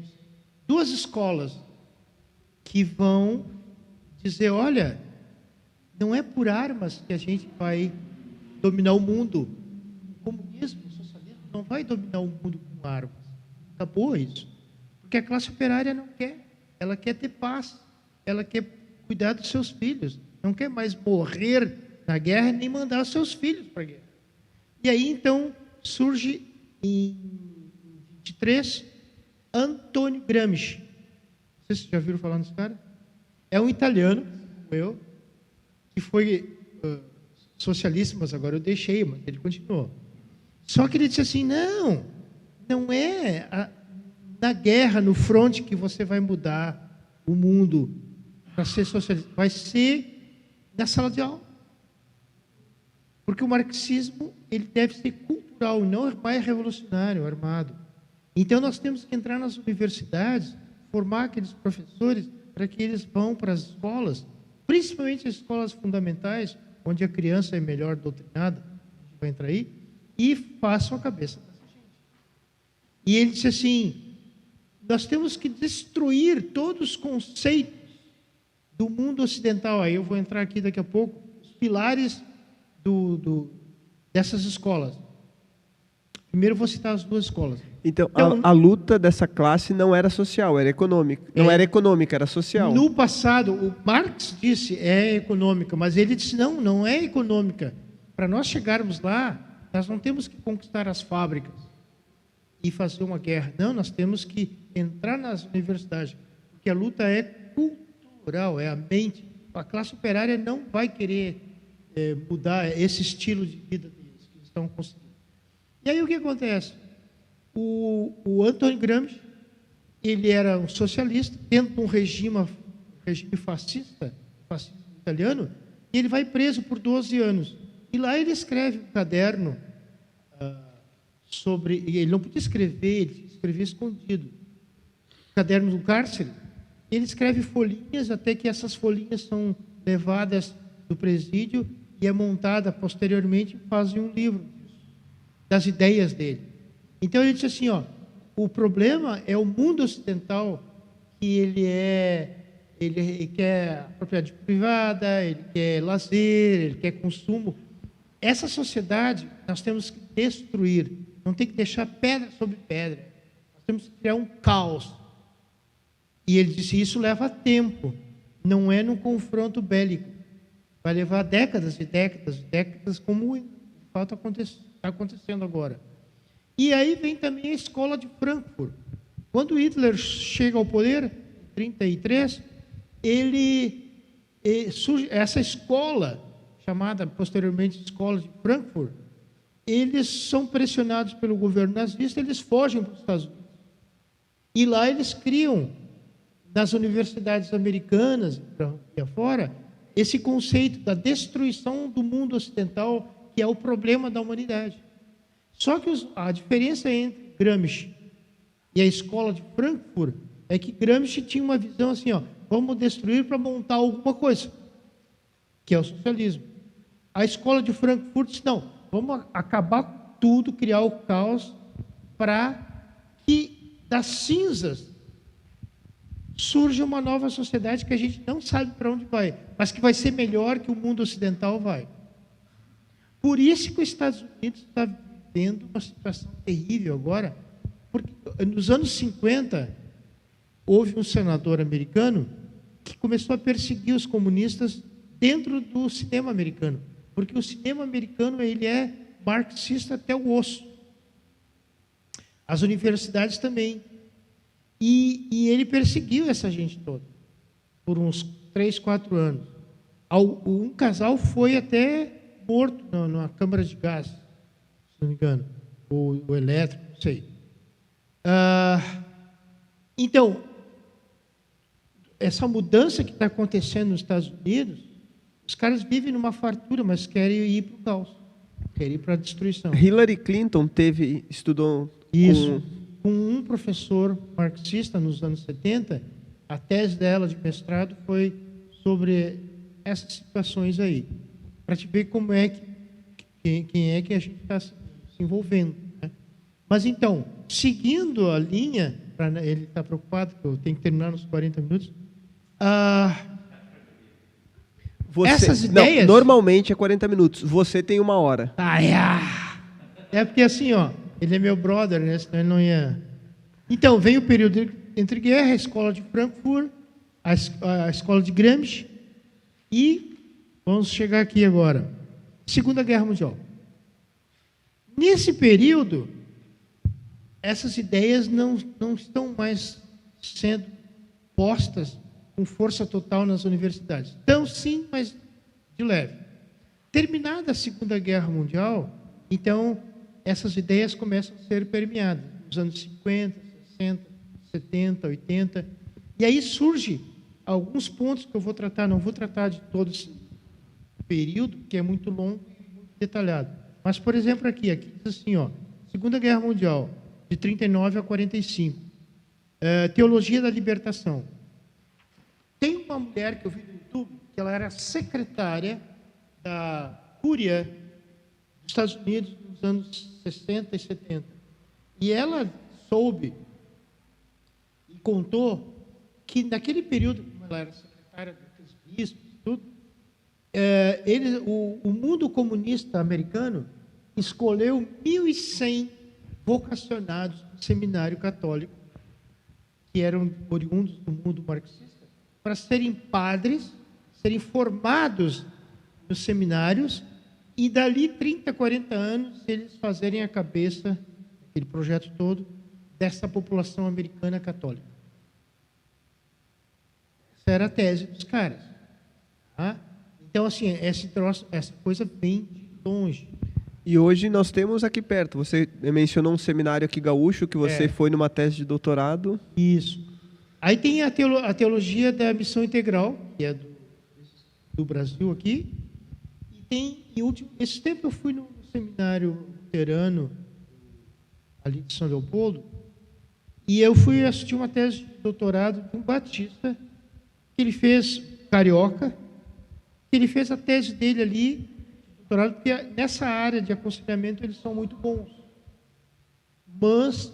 Duas escolas que vão dizer, olha, não é por armas que a gente vai dominar o mundo. O comunismo, o socialismo não vai dominar o mundo com armas. Acabou isso. Porque a classe operária não quer. Ela quer ter paz. Ela quer cuidar dos seus filhos. Não quer mais morrer na guerra nem mandar os seus filhos para a guerra. E aí, então, surge em 23, Antônio Gramsci. Não sei se vocês já viram falar nesse cara. É um italiano, como eu, que foi socialista, mas agora eu deixei, mas ele continuou. Só que ele disse assim, não é na guerra, no fronte, que você vai mudar o mundo para ser socialista. Vai ser na sala de aula. Porque o marxismo ele deve ser cultural, não mais revolucionário, armado. Então nós temos que entrar nas universidades, formar aqueles professores para que eles vão para as escolas, principalmente as escolas fundamentais, onde a criança é melhor doutrinada, a gente vai entrar aí, e façam a cabeça dessa gente. E ele disse assim, nós temos que destruir todos os conceitos do mundo ocidental. Aí eu vou entrar aqui daqui a pouco, os pilares dessas escolas. Primeiro eu vou citar as duas escolas. Então a luta dessa classe não era social, era econômica. Não era econômica, era social. No passado, o Marx disse é econômica, mas ele disse não é econômica. Para nós chegarmos lá, nós não temos que conquistar as fábricas e fazer uma guerra. Não, nós temos que entrar nas universidades, porque a luta é cultural, é a mente. A classe operária não vai querer mudar esse estilo de vida deles, que eles estão conseguindo. E aí o que acontece? O Antônio Gramsci, ele era um socialista, dentro de um regime fascista, fascismo italiano, e ele vai preso por 12 anos. E lá ele escreve um caderno sobre... E ele não podia escrever, ele escrevia escondido. Caderno do cárcere. Ele escreve folhinhas, até que essas folhinhas são levadas do presídio e é montada posteriormente, fazem um livro das ideias dele. Então ele disse assim, o problema é o mundo ocidental, que ele quer propriedade privada, ele quer lazer, ele quer consumo. Essa sociedade nós temos que destruir, não tem que deixar pedra sobre pedra. Nós temos que criar um caos. E ele disse, isso leva tempo, não é num confronto bélico. Vai levar décadas e décadas e décadas, como de fato está acontecendo agora. E aí vem também a escola de Frankfurt. Quando Hitler chega ao poder, em 1933, surge essa escola, chamada posteriormente Escola de Frankfurt, eles são pressionados pelo governo nazista, eles fogem para os Estados Unidos. E lá eles criam, nas universidades americanas e afora, esse conceito da destruição do mundo ocidental, que é o problema da humanidade. Só que a diferença entre Gramsci e a escola de Frankfurt é que Gramsci tinha uma visão assim, vamos destruir para montar alguma coisa, que é o socialismo. A escola de Frankfurt disse, não, vamos acabar com tudo, criar o caos, para que das cinzas surge uma nova sociedade que a gente não sabe para onde vai, mas que vai ser melhor que o mundo ocidental vai. Por isso que os Estados Unidos está vivendo uma situação terrível agora, porque nos anos 50 houve um senador americano que começou a perseguir os comunistas dentro do cinema americano, porque o cinema americano ele é marxista até o osso. As universidades também. E ele perseguiu essa gente toda por uns 3, 4 anos. Um casal foi até morto na câmara de gás, se não me engano, ou elétrico, não sei. Então, essa mudança que está acontecendo nos Estados Unidos, os caras vivem numa fartura, mas querem ir para o caos, querem ir para a destruição. Hillary Clinton estudou Isso. Com um professor marxista nos anos 70, a tese dela de mestrado foi sobre essas situações aí, para te ver como é quem é que a gente está se envolvendo, né? Mas então, seguindo a linha, ele está preocupado que eu tenho que terminar nos 40 minutos. Essas ideias... Não, normalmente é 40 minutos. Você tem 1 hora. É porque assim, ó, ele é meu brother, né? Senão ele não ia... Então, vem o período entre guerra, a escola de Frankfurt, a escola de Gramsci, e vamos chegar aqui agora. Segunda Guerra Mundial. Nesse período, essas ideias não estão mais sendo postas com força total nas universidades. Estão sim, mas de leve. Terminada a Segunda Guerra Mundial, então, essas ideias começam a ser permeadas. Nos anos 50, 60, 70, 80. E aí surge alguns pontos que eu vou tratar. Não vou tratar de todo esse período, que é muito longo e muito detalhado. Mas, por exemplo, aqui diz assim, ó, Segunda Guerra Mundial, de 39 a 45. Teologia da Libertação. Tem uma mulher que eu vi no YouTube, que ela era secretária da Cúria dos Estados Unidos nos anos 60 e 70. E ela soube e contou que naquele período, como ela era secretária dos bispos e tudo, o mundo comunista americano escolheu 1.100 vocacionados do seminário católico, que eram oriundos do mundo marxista, para serem padres, serem formados nos seminários, e dali 30, 40 anos eles fazerem a cabeça, aquele projeto todo, dessa população americana católica. Essa era a tese dos caras. Tá? Então, assim, essa coisa vem de longe. E hoje nós temos aqui perto, você mencionou um seminário aqui gaúcho, que você foi numa tese de doutorado. Isso. Aí tem a teologia da missão integral, que é do Brasil aqui. E tem, esse tempo eu fui no seminário luterano, ali de São Leopoldo, e eu fui assistir uma tese de doutorado de um batista, que ele fez carioca, que ele fez a tese dele ali, doutorado, porque nessa área de aconselhamento eles são muito bons. Mas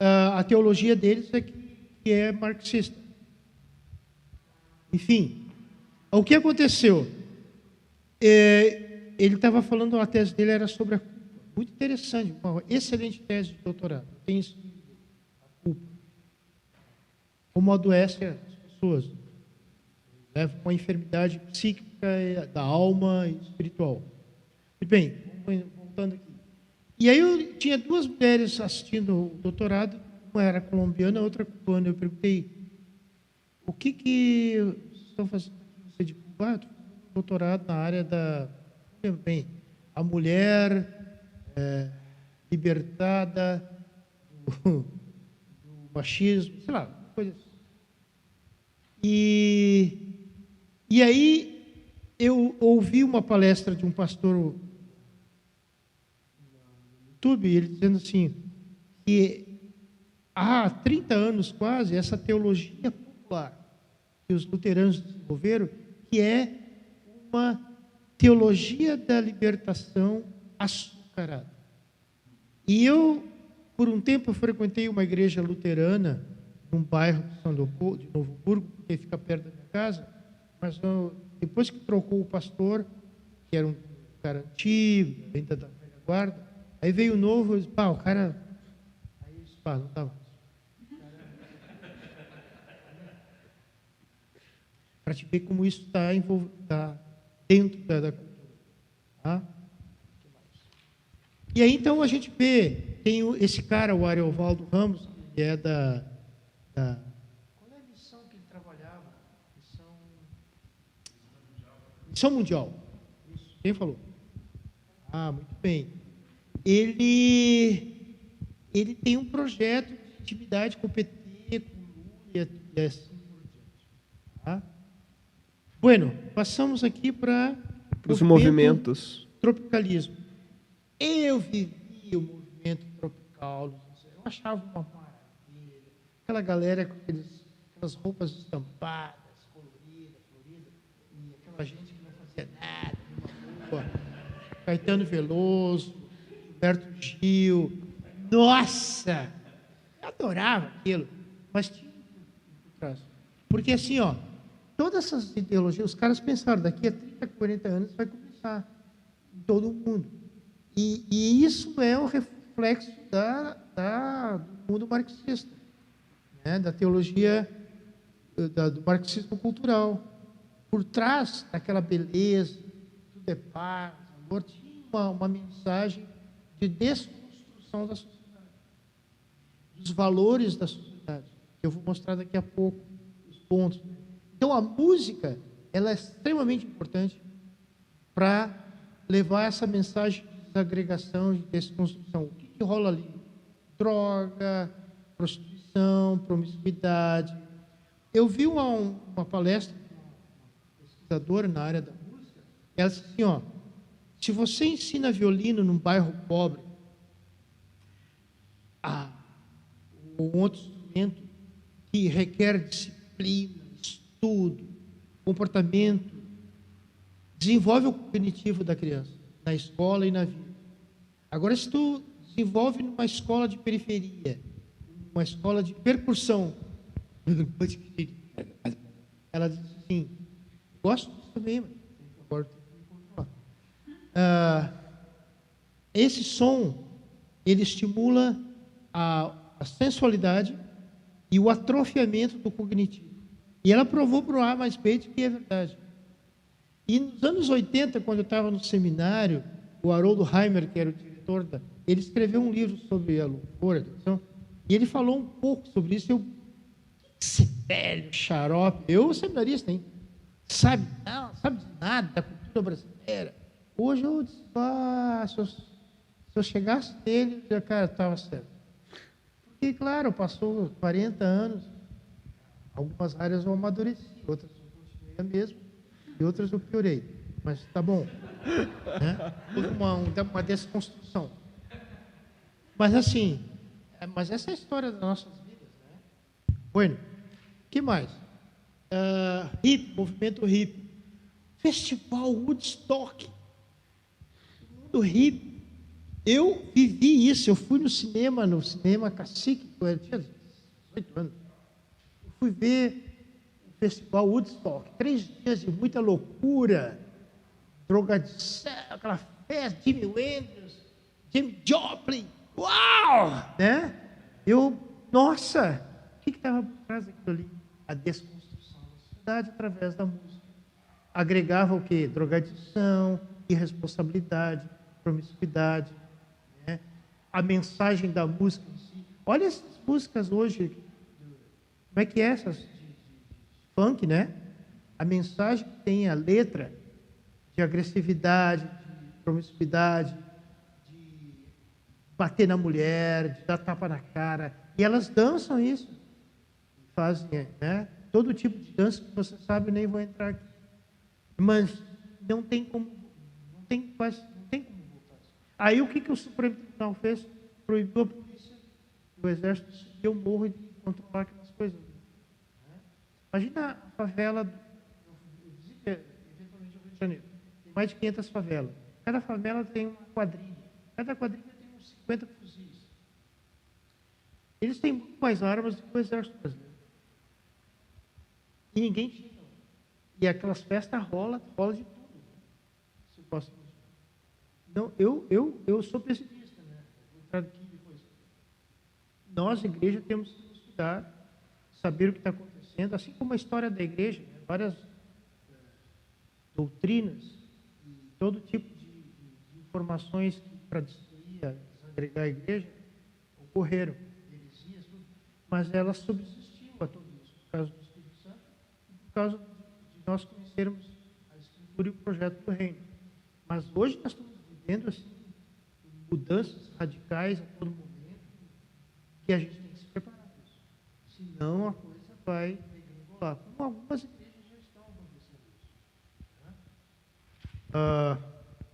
a teologia deles é que é marxista. Enfim, o que aconteceu? Ele estava falando, a tese dele era sobre a culpa. Muito interessante, uma excelente tese de doutorado. Tem isso, a culpa. Como adoece as pessoas. Leva uma enfermidade psíquica, da alma e espiritual. Muito bem, voltando aqui. E aí eu tinha 2 mulheres assistindo o doutorado, uma era colombiana, a outra cubana. Eu perguntei, o que vocês estão fazendo aqui? Você de Cuba? Estou fazendo um doutorado na área da... Bem, a mulher libertada do machismo, sei lá, coisa assim. E aí eu ouvi uma palestra de um pastor no YouTube, ele dizendo assim, que há 30 anos quase, essa teologia popular que os luteranos desenvolveram, que é uma teologia da libertação açucarada. E eu, por um tempo, frequentei uma igreja luterana num bairro de São Leopoldo, de Novo Hamburgo, que fica perto da minha casa, mas depois que trocou o pastor, que era um cara antigo, ainda da velha guarda, aí veio o novo, eu disse, o cara... Aí eu disse, não está mais. Para te ver como isso está dentro da cultura. Tá? E aí, então, a gente vê tem esse cara, o Ariovaldo Ramos, que é da... Qual é a missão que ele trabalhava? Missão Mundial. Isso. Quem falou? Ah, muito bem. Ele tem um projeto de intimidade com o PT, com o Lula e assim por diante. Tá? Bueno, passamos aqui para os movimentos. Tropicalismo. Eu vivi o movimento tropical, eu achava uma maravilha. Aquela galera com aquelas roupas estampadas, coloridas, e aquela gente que não fazia nada, numa rua. Caetano Veloso, Gilberto Gil. Nossa! Eu adorava aquilo. Mas tinha por trás. Porque assim, ó, todas essas ideologias, os caras pensaram, daqui a 30, 40 anos vai começar em todo o mundo. E isso é o reflexo do mundo marxista, né? Da teologia, do marxismo cultural. Por trás daquela beleza, tudo é paz, amor, tinha uma mensagem de desconstrução da sociedade, dos valores da sociedade. Eu vou mostrar daqui a pouco os pontos. Então, a música, ela é extremamente importante para levar essa mensagem de desagregação, de desconstrução. O que rola ali? Droga, prostituição, promiscuidade. Eu vi uma palestra de uma pesquisadora na área da música, ela disse assim, ó, se você ensina violino num bairro pobre, um outro instrumento que requer disciplina, estudo, comportamento, desenvolve o cognitivo da criança, na escola e na vida. Agora, se tu desenvolve numa escola de periferia, uma escola de percussão, ela diz assim, gosto disso também, mas agora tem que controlar. Esse som, ele estimula a sensualidade e o atrofiamento do cognitivo. E ela provou para o A mais B que é verdade. E nos anos 80, quando eu estava no seminário, o Haroldo Heimer, que era o diretor ele escreveu um livro sobre a louvor, e ele falou um pouco sobre isso. Esse velho xarope, eu seminarista, hein? Sabe de nada da cultura brasileira. Hoje eu disse, se eu chegasse nele, eu cara, estava certo. Porque, claro, passou 40 anos, algumas áreas eu amadureci, outras eu continuei a mesma, e outras eu piorei. Mas tá bom. Né? Houve uma desconstrução. Mas assim, mas essa é a história das nossas vidas. Né? Bueno, o que mais? Movimento hippie. Festival Woodstock. O mundo hippie. Eu vivi isso, eu fui no cinema Cacique, eu tinha 18 anos. Eu fui ver o Festival Woodstock, 3 dias de muita loucura, drogadição, aquela festa, Jimi Hendrix, James Joplin, uau! Né? Nossa, o que estava por trás daquilo ali? A desconstrução da sociedade através da música. Agregava o quê? Drogadição, irresponsabilidade, promiscuidade, né? A mensagem da música em si. Olha essas músicas hoje, como é que é essas de funk, né? A mensagem que tem a letra de agressividade, de promiscuidade, de bater na mulher, de dar tapa na cara. E elas dançam isso. Fazem, né? Todo tipo de dança que você sabe, nem vou entrar aqui. Mas não tem como voltar. Aí o que o Supremo Tribunal fez? Proibiu a polícia e o exército de subir o morro e de controlar aquelas coisas. Imagina a favela, eventualmente no Rio de Janeiro, tem mais de 500 favelas. Cada favela tem uma quadrilha. Cada quadrilha tem uns 50 fuzis. Eles têm muito mais armas do que o exército brasileiro. E ninguém tira. E aquelas festas rola de tudo. Se eu posso imaginar. Não, eu sou pessimista, né? Vou entrar aqui depois. Nós, igreja, temos que estudar, saber o que está acontecendo, assim como a história da igreja, né? Várias doutrinas e todo tipo de informações para destruir, desagregar a igreja, ocorreram, heresias, tudo, mas elas subsistiam a tudo isso, por causa do Espírito Santo e por causa de nós conhecermos a Escritura e o projeto do Reino. Mas hoje nós estamos vivendo assim, mudanças radicais a todo momento, que a gente tem que se preparar para isso. Senão a coisa vai degringolar, como algumas igrejas já estão acontecendo isso.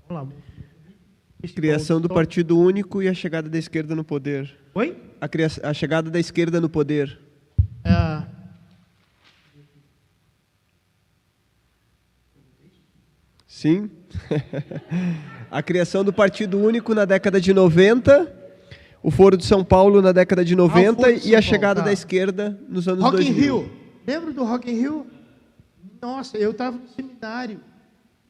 Vamos lá. Criação do Partido Único e a chegada da esquerda no poder. Oi? A chegada da esquerda no poder. Sim. A criação do Partido Único na década de 90, o Foro de São Paulo na década de 90 e a chegada da esquerda nos anos Rock 2000. in Rio. Lembra do Rock in Rio? Nossa, eu estava no seminário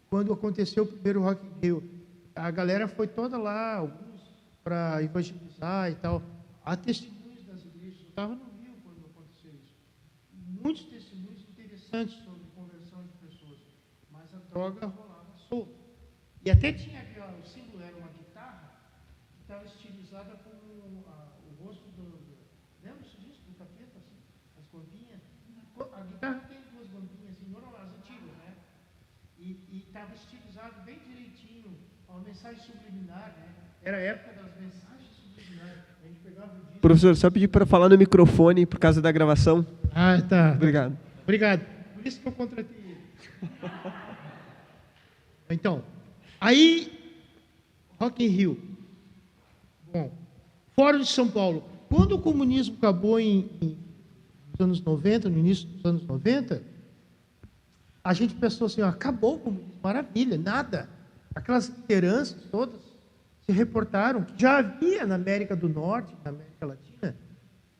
quando aconteceu o primeiro Rock in Rio. A galera foi toda lá, alguns para evangelizar e tal. Há testemunhos das igrejas. Eu estava no Rio quando aconteceu isso. Muitos testemunhos interessantes sobre conversão de pessoas. Mas a droga rolava solta. E até tinha aquela, o símbolo era uma guitarra que estava estilizada com o rosto do... Lembra-se disso? Do capeta, assim? As gombinhas. A guitarra tem duas gombinhas, assim, as antigas, né? E estava estilizado bem direitinho. Uma mensagem subliminar, né? Era a época das mensagens subliminares. A gente pegava o disco. Professor, só pedir para falar no microfone por causa da gravação. Ah, tá. Obrigado. Obrigado. Por isso que eu contratei ele. Então, aí, Rock in Rio. Bom, Fórum de São Paulo. Quando o comunismo acabou nos anos 90, no início dos anos 90, a gente pensou assim, ó, acabou o comunismo, maravilha, nada. Aquelas lideranças todas se reportaram que já havia na América do Norte, na América Latina,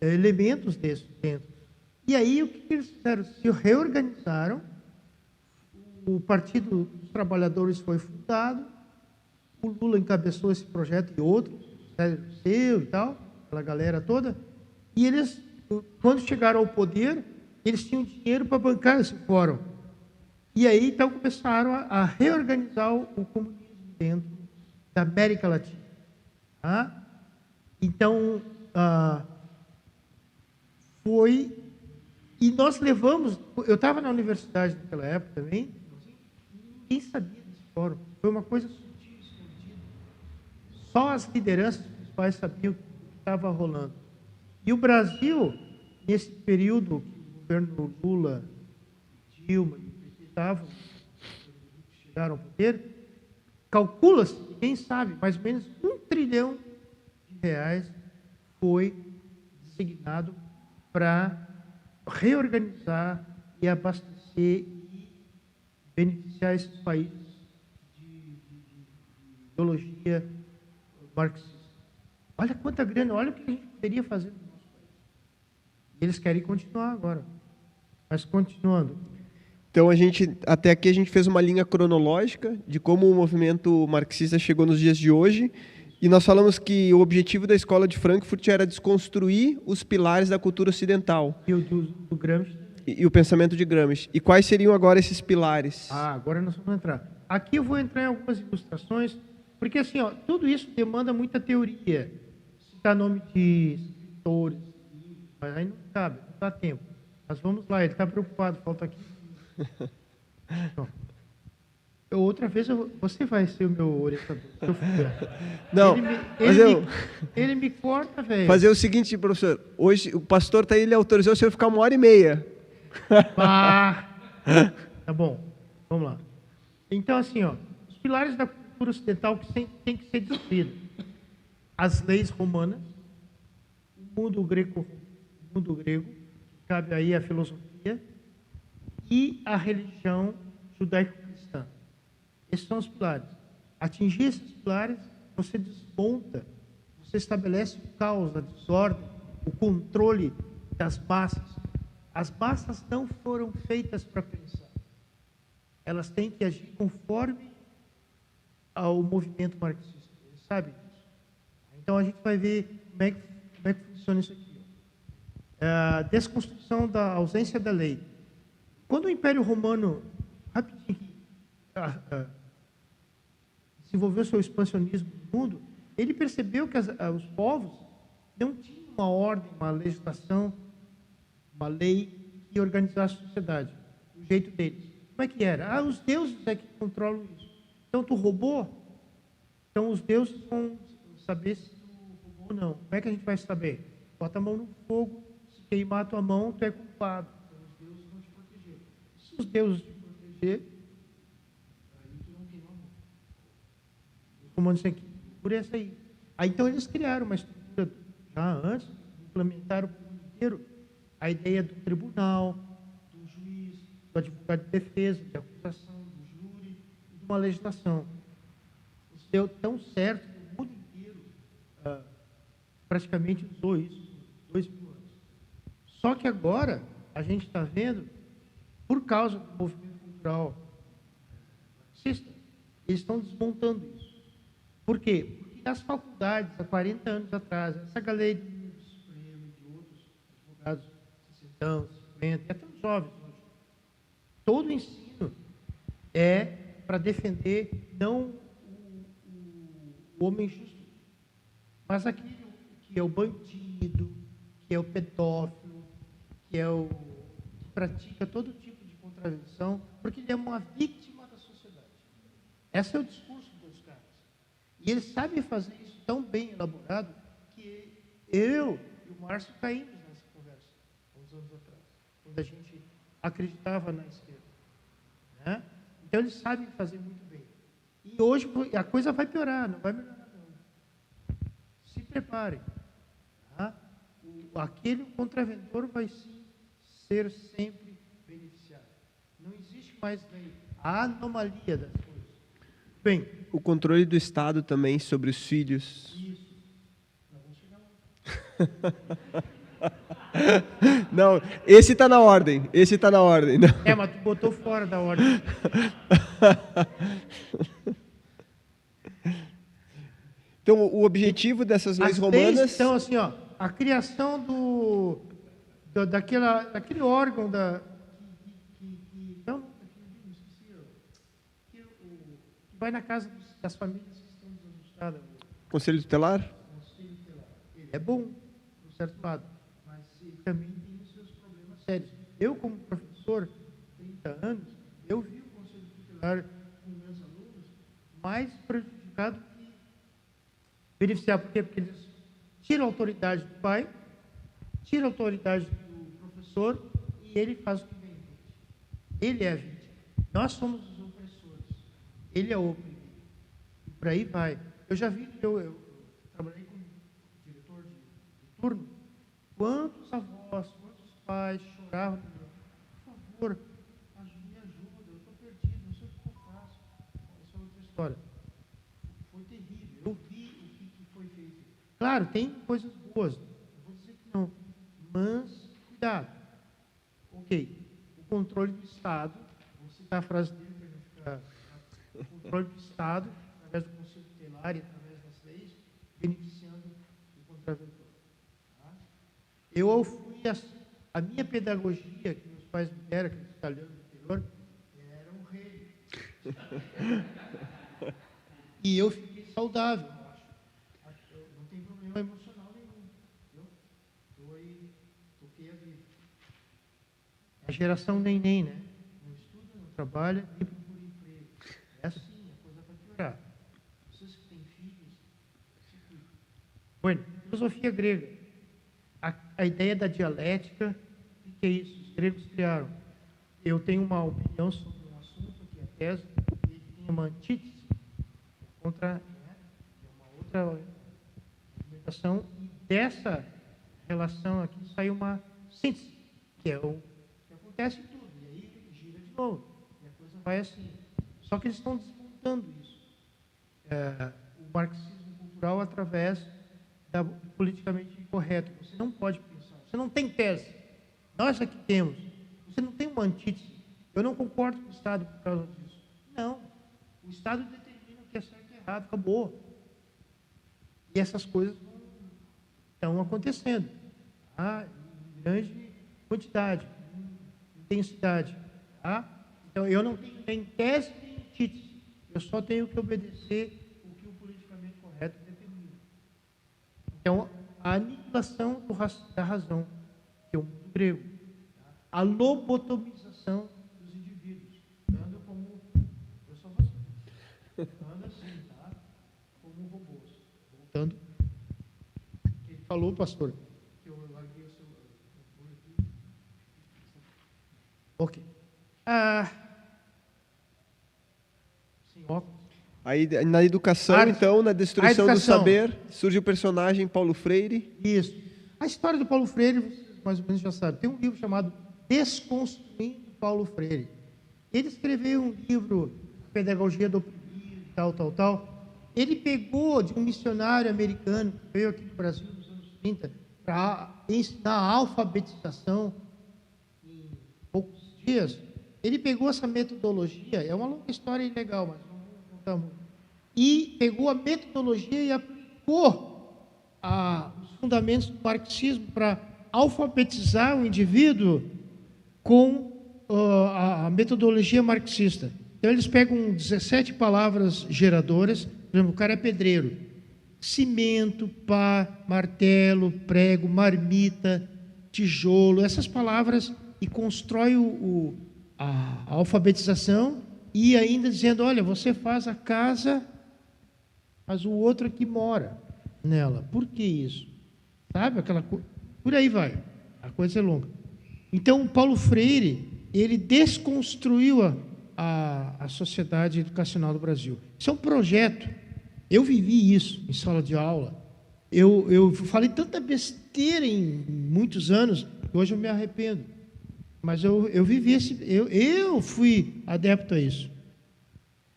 elementos desses dentro. E aí, o que eles fizeram? Se reorganizaram, o Partido dos Trabalhadores foi fundado, o Lula encabeçou esse projeto e outros, o seu e tal, aquela galera toda, e eles, quando chegaram ao poder, eles tinham dinheiro para bancar esse fórum. E aí, então, começaram a reorganizar o comunismo dentro da América Latina. Tá? Então, foi... E nós levamos... Eu estava na universidade naquela época também, ninguém sabia desse fórum. Foi uma coisa sutil, escondida. Só as lideranças principais sabiam o que estava rolando. E o Brasil, nesse período que o governo Lula, Dilma... chegaram ao poder, calcula-se, quem sabe, mais ou menos R$1 trilhão foi designado para reorganizar e abastecer e beneficiar esses países de ideologia marxista. Olha quanta grana, olha o que a gente poderia fazer no nosso país. E eles querem continuar agora. Mas continuando. Então, até aqui a gente fez uma linha cronológica de como o movimento marxista chegou nos dias de hoje, e nós falamos que o objetivo da Escola de Frankfurt era desconstruir os pilares da cultura ocidental. E o do Gramsci. E o pensamento de Gramsci. E quais seriam agora esses pilares? Agora nós vamos entrar. Aqui eu vou entrar em algumas ilustrações, porque assim, ó, tudo isso demanda muita teoria. Citar nome de escritores, mas aí não cabe, não dá tempo. Mas vamos lá, ele está preocupado, falta aqui. Então, outra vez você vai ser o meu orientador. Não, ele me corta, velho. Fazer o seguinte, professor. Hoje o pastor ele autorizou o senhor ficar 1h30. Tá bom, vamos lá. Então, assim, ó, os pilares da cultura ocidental que tem que ser destruídos. As leis romanas, o mundo grego, cabe aí a filosofia, e a religião judaico-cristã. Esses são os pilares. Atingir esses pilares, você desmonta, você estabelece o caos, a desordem, o controle das massas. As massas não foram feitas para pensar. Elas têm que agir conforme ao movimento marxista. Você sabe disso? Então a gente vai ver como é que funciona isso aqui. A desconstrução da ausência da lei. Quando o Império Romano, rapidinho, desenvolveu seu expansionismo no mundo, ele percebeu que os povos não tinha uma ordem, uma legislação, uma lei que organizasse a sociedade, do jeito deles. Como é que era? Os deuses é que controlam isso. Então, tu roubou? Então, os deuses vão saber se tu roubou ou não. Como é que a gente vai saber? Bota a mão no fogo, se queimar a tua mão, tu é culpado. Então, os deuses vão te proteger. Se os deuses te proteger, aí tu não queima a mão. Os comandos aqui, por essa aí. Aí, então, eles criaram uma estrutura, já antes, implementaram o mundo inteiro, a ideia do tribunal, do juiz, do advogado de defesa, de acusação, do júri e de uma legislação. Isso deu tão certo que o mundo inteiro praticamente usou isso por 2000 anos. Só que agora a gente está vendo, por causa do movimento cultural marxista, eles estão desmontando isso. Por quê? Porque as faculdades, há 40 anos atrás, essa galera do Supremo e de outros advogados, 60, 50, e até os jovens hoje, todo o ensino é para defender não o homem justo, mas aquele que é o bandido, que é o pedófilo, que é o que pratica todo tipo de contravenção, porque ele é uma vítima da sociedade. Esse é o discurso dos caras. E eles sabem fazer isso tão bem elaborado que eu e o Márcio caímos nessa conversa, há uns anos atrás, quando a gente acreditava na esquerda. Né? Então, eles sabem fazer muito bem. E hoje a coisa vai piorar, não vai melhorar, não. Se preparem. Tá? Aquele contraventor vai sim ser sempre beneficiado. Não existe mais lei. A anomalia das coisas. Bem, O controle do Estado também sobre os filhos. isso. Nós vamos chegar lá. Não, esse está na ordem. Esse está na ordem. Não. Mas tu botou fora da ordem. Então, o objetivo dessas leis As romanas... leis, então, assim, ó, a criação daquele órgão que vai na casa das famílias que estão desajustadas. Conselho Tutelar? Conselho Tutelar. Ele é bom, por um certo lado, mas ele também tem os seus problemas sérios. Eu, como professor, 30 anos, eu vi o Conselho Tutelar com meus alunos mais prejudicado que beneficiar. Por quê? Porque eles tiram a autoridade do pai, tiram a autoridade do professor e ele faz o que bem entende. Ele é a vítima. Nós somos os opressores. Ele é o oprimido. E por aí vai. Eu já vi, eu trabalhei como diretor de turno, quantos avós, quantos pais choravam, por favor, me ajuda, eu estou perdido, não sei o que eu faço. Essa é outra história. Foi terrível. Eu vi o que foi feito. Claro, tem coisas boas, não vou dizer que não, mas cuidado. Ok, o controle do Estado, vou citar a frase dele para não ficar. O controle do Estado, através do Conselho Tutelar e através das leis, beneficiando o contraventor. Tá? Eu fui a minha pedagogia, que meus pais me deram, aqueles italianos do interior, era um rei. E eu fiquei saudável, eu acho. Eu não tenho problema emocional nenhum. Estou aí, toquei a vida. A geração neném, né? Não estuda, não trabalha, nem procura emprego. É assim, a coisa vai piorar. Vocês que têm filhos, se cuidem. Bueno, filosofia grega. A ideia da dialética, o que é isso? Os gregos criaram. Eu tenho uma opinião sobre um assunto, que é a tese, e ele tem uma antítese contra, né, é uma outra argumentação, e dessa relação aqui sai uma síntese, que é o que acontece em tudo, e aí gira de novo, e a coisa vai assim. Só que eles estão desmontando isso. O marxismo cultural através do politicamente incorreto. Você não pode pensar, você não tem tese. Nós aqui temos. Você não tem uma antítese. Eu não concordo com o Estado por causa disso. Não. O Estado determina o que é certo e errado. Acabou. E essas coisas estão acontecendo. Tá? Em grande quantidade, em intensidade. Tá? Então, eu não tenho nem tese nem antítese. Eu só tenho que obedecer o que o politicamente correto determina. Então, a aniquilação aniquilação da razão, que é o mundo grego. A lobotomização dos indivíduos. Anda como... Eu sou você. Anda assim, tá? Como robôs. Voltando. Ele falou, pastor, que eu larguei o seu... Ok. Sim, óculos. Aí, na educação, então, na destruição do saber, surge o personagem Paulo Freire. Isso. A história do Paulo Freire, vocês mais ou menos já sabem. Tem um livro chamado Desconstruindo Paulo Freire. Ele escreveu um livro, Pedagogia do Oprimido, tal. Ele pegou de um missionário americano que veio aqui no Brasil nos anos 30 para ensinar a alfabetização em poucos dias. Ele pegou essa metodologia, é uma longa história e legal, mas não vou contar muito. E pegou a metodologia e aplicou os fundamentos do marxismo para alfabetizar o indivíduo com a metodologia marxista. Então, eles pegam 17 palavras geradoras. Por exemplo, o cara é pedreiro. Cimento, pá, martelo, prego, marmita, tijolo, essas palavras, e constrói a alfabetização, e ainda dizendo, olha, você faz a casa, mas o outro aqui mora nela. Por que isso? Sabe? Por aí vai. A coisa é longa. Então, Paulo Freire, ele desconstruiu a sociedade educacional do Brasil. Isso é um projeto. Eu vivi isso em sala de aula. Eu falei tanta besteira em muitos anos, que hoje eu me arrependo. Mas eu vivi eu fui adepto a isso.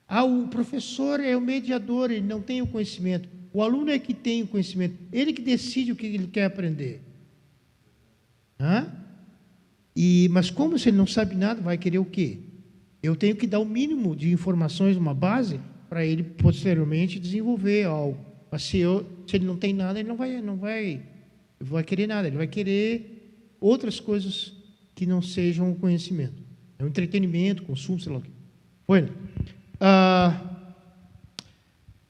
O professor é o mediador, ele não tem o conhecimento. O aluno é que tem o conhecimento. Ele que decide o que ele quer aprender. Mas como se ele não sabe nada, vai querer o quê? Eu tenho que dar o mínimo de informações, uma base, para ele posteriormente desenvolver algo. Mas se ele não tem nada, ele não vai querer nada. Ele vai querer outras coisas que não sejam o conhecimento. É o entretenimento, consumo, sei lá o quê. Bueno,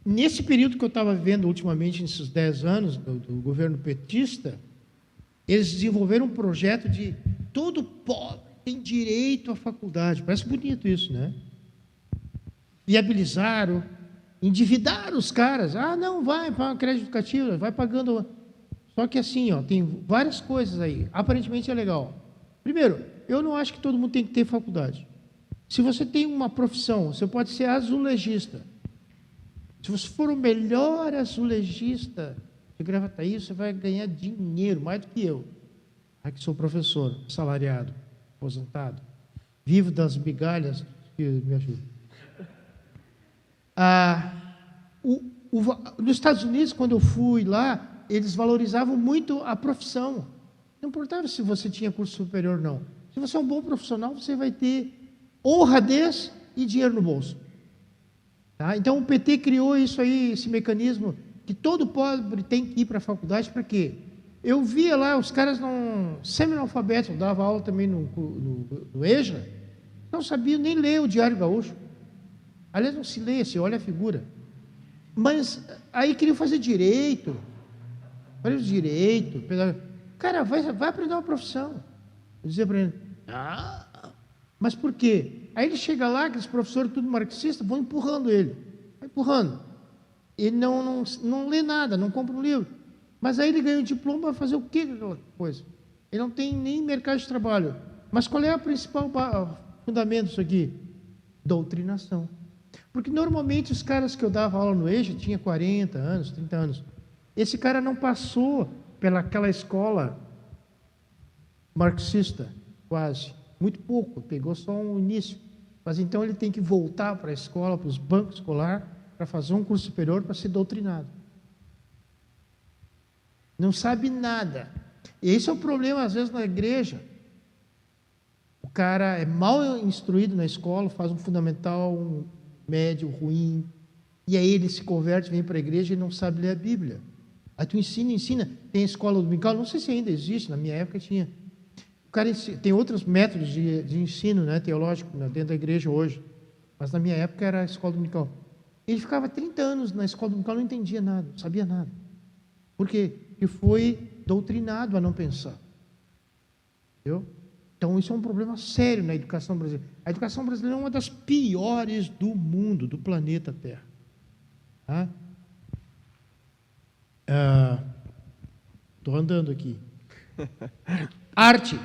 nesse período que eu estava vivendo ultimamente, nesses 10 anos do governo petista, eles desenvolveram um projeto de todo pobre tem direito à faculdade. Parece bonito isso, né? Viabilizaram, endividaram os caras. Não, vai para crédito educativo, vai pagando. Só que assim, tem várias coisas aí. Aparentemente é legal. Primeiro, eu não acho que todo mundo tem que ter faculdade. Se você tem uma profissão, você pode ser azulejista. Se você for o melhor azulejista de Gravataí, você vai ganhar dinheiro, mais do que eu. Que sou professor, salariado, aposentado. Vivo das migalhas que me ajudam. Nos Estados Unidos, quando eu fui lá, eles valorizavam muito a profissão. Não importava se você tinha curso superior ou não. Se você é um bom profissional, você vai ter honradez e dinheiro no bolso. Tá? Então, o PT criou isso aí, esse mecanismo, que todo pobre tem que ir para a faculdade. Para quê? Eu via lá os caras semi-analfabetos, eu dava aula também no EJA, não sabiam nem ler o Diário Gaúcho. Aliás, não se lê, se olha a figura. Mas aí queriam fazer direito. Olha o direito. Cara, vai aprender uma profissão. Eu dizia para ele, mas por quê? Aí ele chega lá, aqueles professores tudo marxistas, vão empurrando ele. Vai empurrando. Ele não lê nada, não compra um livro. Mas aí ele ganha um diploma para fazer o quê com aquela coisa? Ele não tem nem mercado de trabalho. Mas qual é o principal fundamento disso aqui? Doutrinação. Porque normalmente os caras que eu dava aula no EJA tinha 40 anos, 30 anos. Esse cara não passou pelaquela escola marxista, quase. Muito pouco, pegou só um início. Mas então ele tem que voltar para a escola, para os bancos escolares, para fazer um curso superior, para ser doutrinado. Não sabe nada. E esse é o problema, às vezes, na igreja. O cara é mal instruído na escola, faz um fundamental, um médio, ruim, e aí ele se converte, vem para a igreja e não sabe ler a Bíblia. Aí tu ensina. Tem escola dominical, não sei se ainda existe, na minha época tinha. O cara tem outros métodos de ensino, né, teológico, dentro da igreja hoje, mas na minha época era a escola dominical. Ele ficava 30 anos na escola dominical, não entendia nada, não sabia nada. Por quê? Porque foi doutrinado a não pensar. Entendeu? Então, isso é um problema sério na educação brasileira. A educação brasileira é uma das piores do mundo, do planeta Terra. Tá? Estou andando aqui. Arte.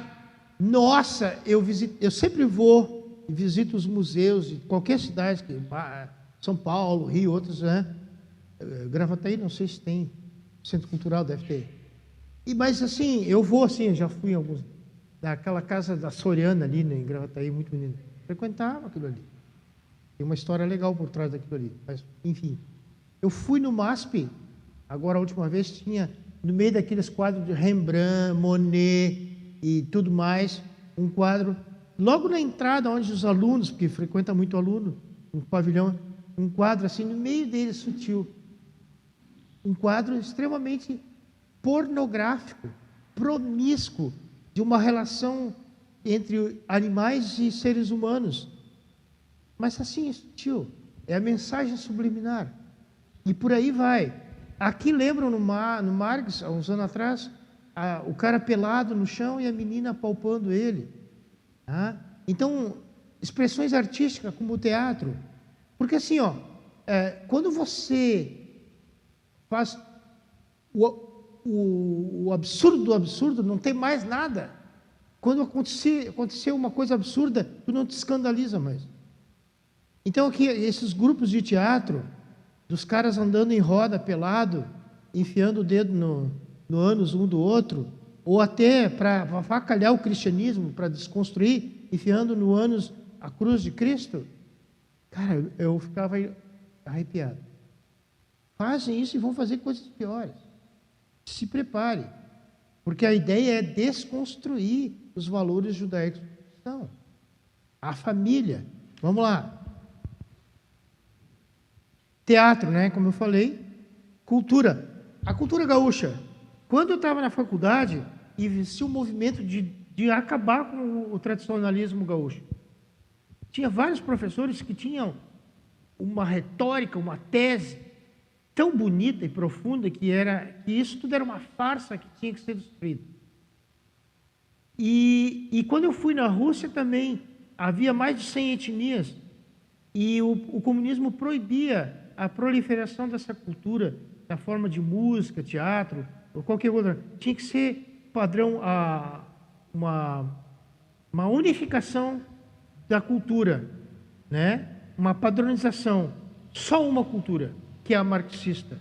Nossa, eu sempre vou e visito os museus de qualquer cidade, São Paulo, Rio, outros, né? Gravataí, não sei se tem. Centro Cultural deve ter. Mas assim, eu vou assim, eu já fui em alguns. Daquela casa da Soriana ali, né, em Gravataí, muito bonito. Frequentava aquilo ali. Tem uma história legal por trás daquilo ali. Mas, enfim. Eu fui no MASP, agora a última vez, tinha, no meio daqueles quadros de Rembrandt, Monet e tudo mais, um quadro, logo na entrada, onde os alunos, porque frequenta muito aluno, um pavilhão, um quadro assim, no meio dele, sutil. Um quadro extremamente pornográfico, promíscuo, de uma relação entre animais e seres humanos. Mas assim, sutil. É a mensagem subliminar. E por aí vai. Aqui lembram no Marx, há uns anos atrás, o cara pelado no chão e a menina apalpando ele. Tá? Então, expressões artísticas como o teatro. Porque assim, quando você faz o absurdo do absurdo, não tem mais nada. Quando aconteceu uma coisa absurda, tu não te escandaliza mais. Então aqui, esses grupos de teatro, dos caras andando em roda, pelado, enfiando o dedo no ânus um do outro, ou até para avacalhar o cristianismo, para desconstruir, enfiando no ânus a cruz de Cristo, cara, eu ficava arrepiado. Fazem isso e vão fazer coisas piores. Se prepare, porque a ideia é desconstruir os valores judaicos. Não. A família. Vamos lá. Teatro, né? Como eu falei. Cultura. A cultura gaúcha. Quando eu estava na faculdade, existia um movimento de acabar com o tradicionalismo gaúcho. Tinha vários professores que tinham uma retórica, uma tese tão bonita e profunda que isso tudo era uma farsa que tinha que ser destruído. E quando eu fui na Rússia também, havia mais de 100 etnias e o comunismo proibia a proliferação dessa cultura, da forma de música, teatro, ou qualquer outra. Tinha que ser padrão, uma unificação da cultura, né? Uma padronização, só uma cultura, que é a marxista.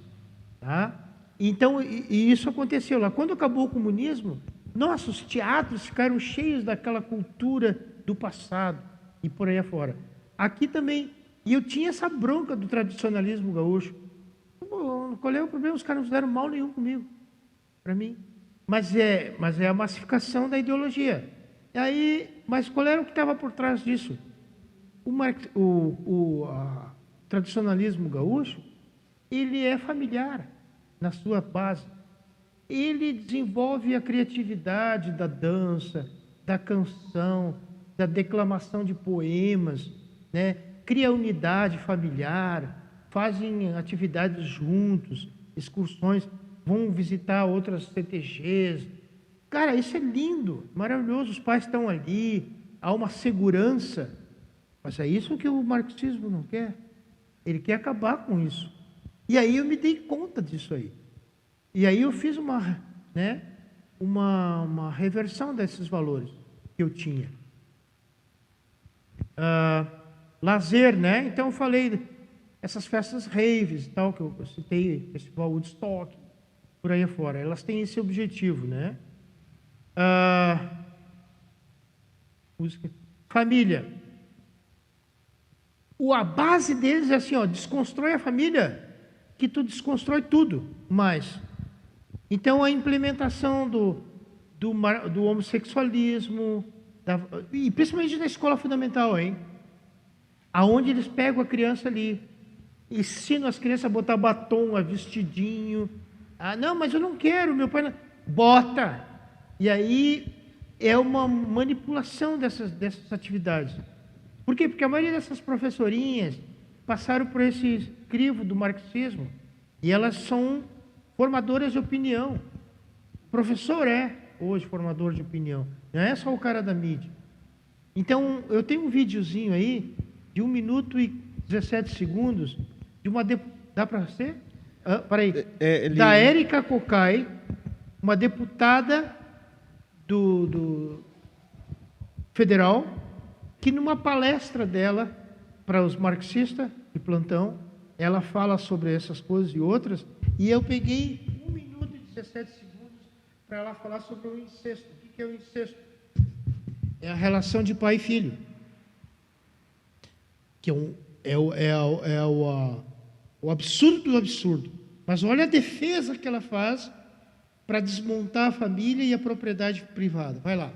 Tá? Então, e isso aconteceu lá. Quando acabou o comunismo, nossa, os teatros ficaram cheios daquela cultura do passado e por aí afora. Aqui também, e eu tinha essa bronca do tradicionalismo gaúcho. Qual é o problema? Os caras não fizeram mal nenhum comigo, para mim. Mas é a massificação da ideologia. E aí, mas qual era o que estava por trás disso? O tradicionalismo gaúcho, ele é familiar na sua base. Ele desenvolve a criatividade da dança, da canção, da declamação de poemas, né? Cria unidade familiar, fazem atividades juntos, excursões, vão visitar outras CTGs. Cara, isso é lindo, maravilhoso. Os pais estão ali, há uma segurança. Mas é isso que o marxismo não quer. Ele quer acabar com isso. E aí eu me dei conta disso aí. E aí eu fiz uma reversão desses valores que eu tinha. Lazer, né? Então eu falei essas festas raves e tal, que eu citei, Festival Woodstock, por aí afora. Elas têm esse objetivo, né? Família. A base deles é assim, desconstrói a família, que tu desconstrói tudo mais. Então, a implementação do homossexualismo, e principalmente na escola fundamental, aonde eles pegam a criança ali, ensinam as crianças a botar batom, a vestidinho. Não, mas eu não quero, meu pai não... Bota! E aí é uma manipulação dessas atividades. Por quê? Porque a maioria dessas professorinhas passaram por esse crivo do marxismo e elas são formadoras de opinião. Professor hoje formador de opinião, não é só o cara da mídia. Então, eu tenho um videozinho aí de 1 minuto e 17 segundos de uma dá para ser? Da Érica Cocai, uma deputada do federal, que numa palestra dela para os marxistas de plantão, ela fala sobre essas coisas e outras, e eu peguei 1 minuto e 17 segundos para ela falar sobre o incesto. O que é o incesto? É a relação de pai e filho, que é o absurdo do absurdo. Mas olha a defesa que ela faz para desmontar a família e a propriedade privada. Vai lá.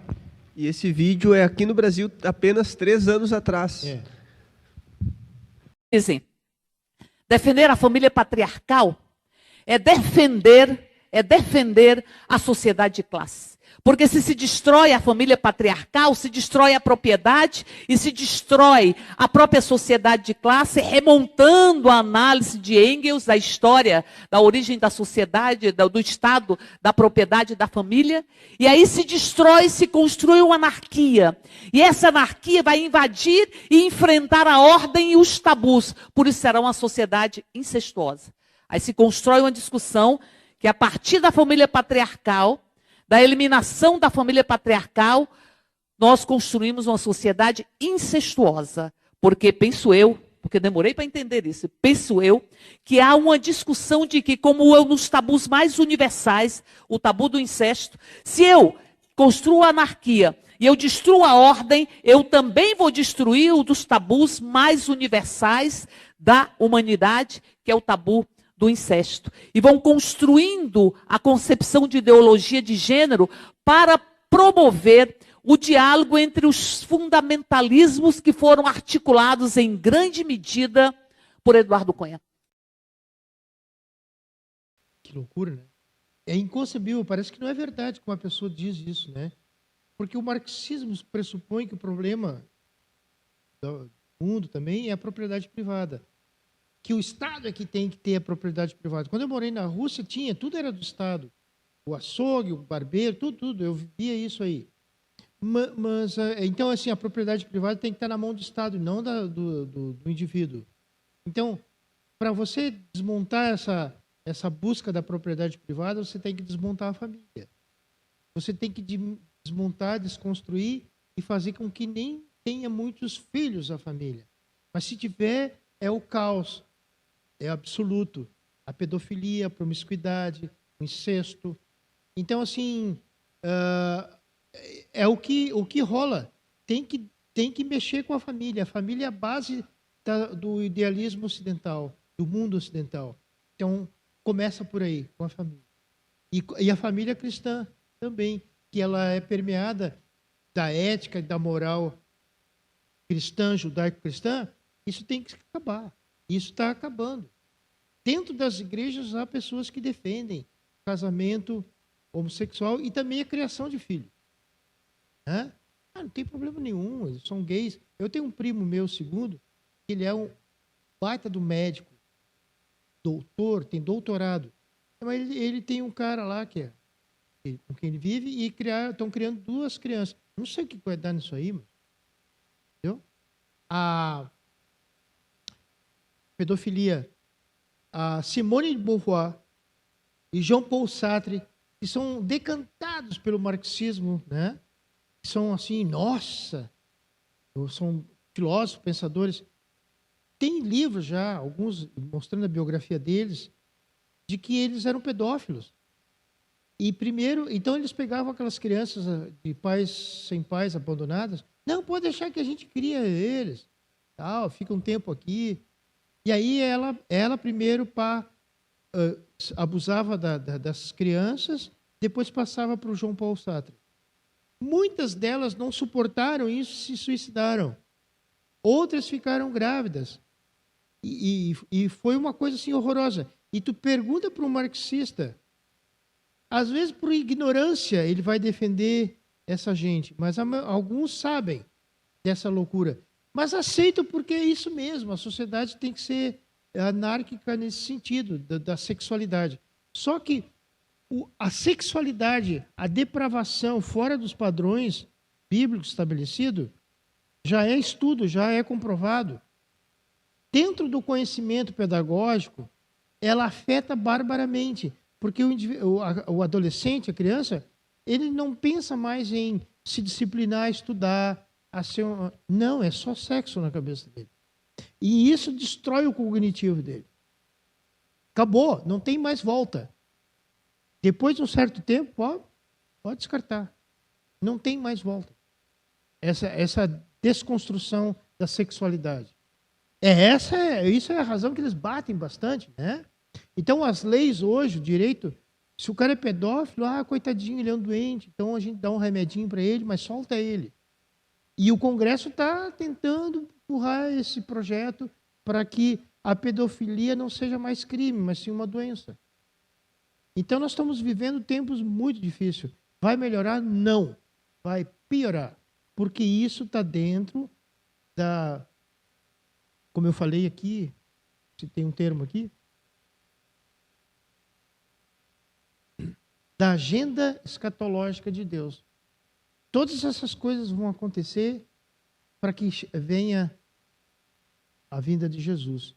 E esse vídeo é aqui no Brasil apenas 3 anos atrás. Dizem, defender a família patriarcal é defender a sociedade de classe. Porque se destrói a família patriarcal, se destrói a propriedade e se destrói a própria sociedade de classe, remontando a análise de Engels da história, da origem da sociedade, do Estado, da propriedade da família. E aí se destrói, se constrói uma anarquia. E essa anarquia vai invadir e enfrentar a ordem e os tabus. Por isso será uma sociedade incestuosa. Aí se constrói uma discussão que a partir da família patriarcal, da eliminação da família patriarcal, nós construímos uma sociedade incestuosa. Porque, penso eu, porque demorei para entender isso, penso eu, que há uma discussão de que, como eu nos tabus mais universais, o tabu do incesto, se eu construo a anarquia e eu destruo a ordem, eu também vou destruir um dos tabus mais universais da humanidade, que é o tabu do incesto. E vão construindo a concepção de ideologia de gênero para promover o diálogo entre os fundamentalismos que foram articulados em grande medida por Eduardo Cunha. Que loucura, né? É inconcebível, parece que não é verdade que uma pessoa diz isso, né? Porque o marxismo pressupõe que o problema do mundo também é a propriedade privada. Que o Estado é que tem que ter a propriedade privada. Quando eu morei na Rússia, tudo era do Estado. O açougue, o barbeiro, tudo. Eu vivia isso aí. Mas então, assim, a propriedade privada tem que estar na mão do Estado, não do indivíduo. Então, para você desmontar essa busca da propriedade privada, você tem que desmontar a família. Você tem que desmontar, desconstruir e fazer com que nem tenha muitos filhos a família. Mas se tiver, é o caos. É absoluto. A pedofilia, a promiscuidade, o incesto. Então, assim, é o que rola. Tem que mexer com a família. A família é a base do idealismo ocidental, do mundo ocidental. Então, começa por aí, com a família. E a família cristã também, que ela é permeada da ética e da moral cristã, judaico-cristã. Isso tem que acabar. Isso está acabando. Dentro das igrejas há pessoas que defendem casamento homossexual e também a criação de filhos. Não tem problema nenhum, eles são gays. Eu tenho um primo meu, segundo, que ele é um baita do médico, doutor, tem doutorado. Mas ele tem um cara lá com quem ele vive e estão criando 2 crianças. Não sei o que vai dar nisso aí, mas, entendeu? A pedofilia, a Simone de Beauvoir e Jean Paul Sartre, que são decantados pelo marxismo, né? Que são assim, nossa, são filósofos, pensadores. Tem livros já, alguns mostrando a biografia deles, de que eles eram pedófilos. E primeiro, então eles pegavam aquelas crianças de pais sem pais, abandonadas. Não, pode deixar que a gente cria eles, tal, fica um tempo aqui. E aí ela primeiro abusava das crianças, depois passava para o João Paulo Sartre. Muitas delas não suportaram isso e se suicidaram. Outras ficaram grávidas. E foi uma coisa assim horrorosa. E tu pergunta para um marxista, às vezes por ignorância ele vai defender essa gente, mas alguns sabem dessa loucura. Mas aceitam porque é isso mesmo, a sociedade tem que ser anárquica nesse sentido, da sexualidade. Só que a sexualidade, a depravação fora dos padrões bíblicos estabelecidos, já é estudo, já é comprovado. Dentro do conhecimento pedagógico, ela afeta barbaramente, porque o adolescente, a criança, ele não pensa mais em se disciplinar, estudar, não, é só sexo na cabeça dele. E isso destrói o cognitivo dele. Acabou, não tem mais volta. Depois de um certo tempo, pode descartar. Não tem mais volta. Essa desconstrução da sexualidade. Isso é a razão que eles batem bastante, né? Então, as leis hoje, o direito, se o cara é pedófilo, coitadinho, ele é um doente, então a gente dá um remedinho para ele, mas solta ele. E o Congresso está tentando empurrar esse projeto para que a pedofilia não seja mais crime, mas sim uma doença. Então, nós estamos vivendo tempos muito difíceis. Vai melhorar? Não. Vai piorar. Porque isso está dentro da... Como eu falei aqui, se tem um termo aqui, da agenda escatológica de Deus. Todas essas coisas vão acontecer para que venha a vinda de Jesus.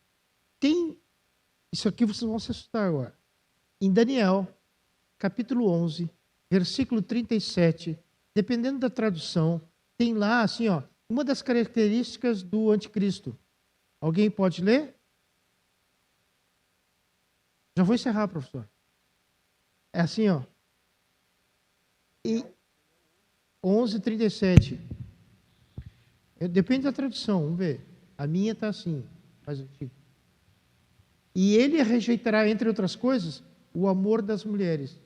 Isso aqui vocês vão se assustar agora. Em Daniel, capítulo 11, versículo 37, dependendo da tradução, tem lá, assim, uma das características do anticristo. Alguém pode ler? Já vou encerrar, professor. É assim, E 11:37. Depende da tradução, vamos ver. A minha está assim, mais antiga. E ele rejeitará, entre outras coisas, o amor das mulheres.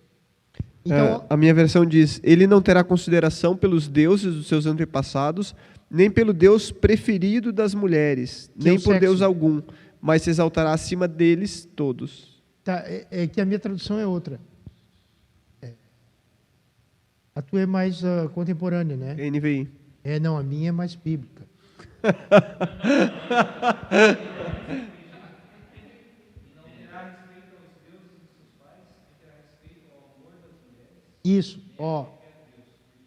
Então, a minha versão diz: ele não terá consideração pelos deuses dos seus antepassados, nem pelo Deus preferido das mulheres, nem por sexo. Deus algum, mas se exaltará acima deles todos. Tá, é que a minha tradução é outra. A tua é mais contemporânea, né? NVI. Não, a minha é mais bíblica. Isso,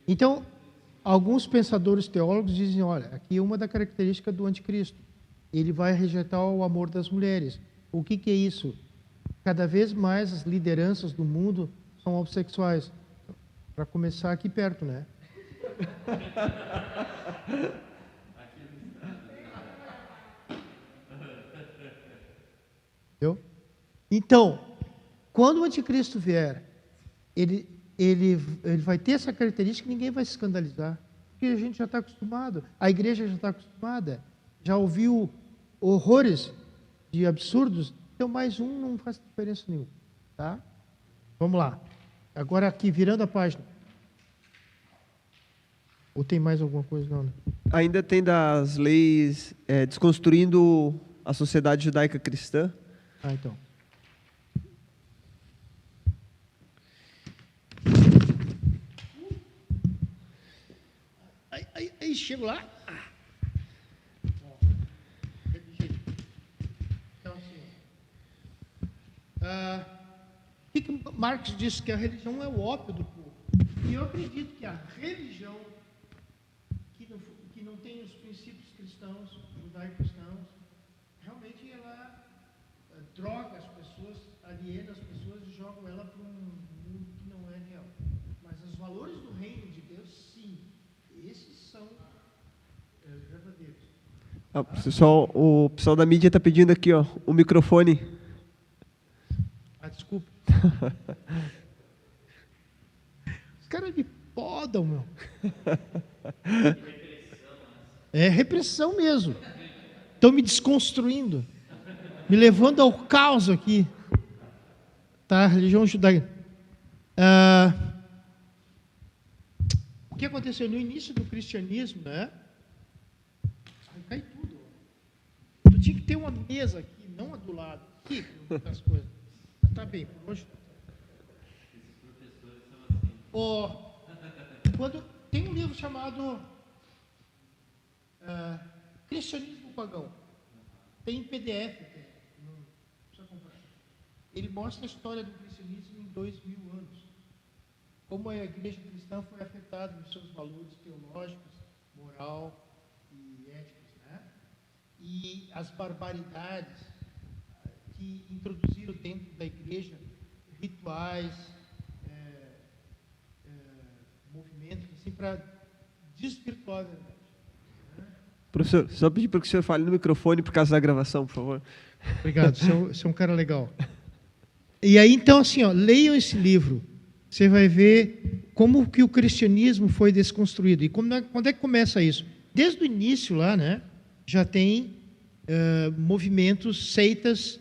Então, alguns pensadores teólogos dizem, olha, aqui é uma da características do anticristo. Ele vai rejeitar o amor das mulheres. O que é isso? Cada vez mais as lideranças do mundo são homossexuais. Para começar aqui perto, né? Entendeu? Então, quando o anticristo vier, ele vai ter essa característica que ninguém vai se escandalizar. Porque a gente já está acostumado, a igreja já está acostumada, já ouviu horrores de absurdos, então mais um não faz diferença nenhuma. Tá? Vamos lá. Agora aqui, virando a página. Ou tem mais alguma coisa? Não, né? Ainda tem das leis desconstruindo a sociedade judaica cristã. Então. Aí chego lá. Então, assim, Marx disse que a religião é o ópio do povo. E eu acredito que a religião que não tem os princípios cristãos, judaico-cristãos, realmente ela droga as pessoas, aliena as pessoas e joga ela para um mundo que não é real. Mas os valores do reino de Deus, sim, esses são verdadeiros. O pessoal da mídia está pedindo aqui, o microfone. Desculpa. Os caras me podam, meu. É repressão mesmo. Estão me desconstruindo, me levando ao caos aqui. Tá, religião judaica. O que aconteceu no início do cristianismo, né? Cai tudo. Tu tinha que ter uma mesa aqui, não a do lado. Aqui, as coisas. Tá bem, hoje. Quando tem um livro chamado Cristianismo Pagão. Tem em PDF, não precisa comprar. Ele mostra a história do cristianismo em 2.000 anos. Como a igreja cristã foi afetada nos seus valores teológicos, moral e éticos, né? E as barbaridades que introduziram dentro da igreja, rituais, movimentos, assim, para desvirtuar a verdade. Professor, só pedir para que o senhor fale no microfone por causa da gravação, por favor. Obrigado, você é um cara legal. E aí, então, assim, ó, leiam esse livro. Você vai ver como que o cristianismo foi desconstruído. E quando é que começa isso? Desde o início lá, né, já tem movimentos, seitas,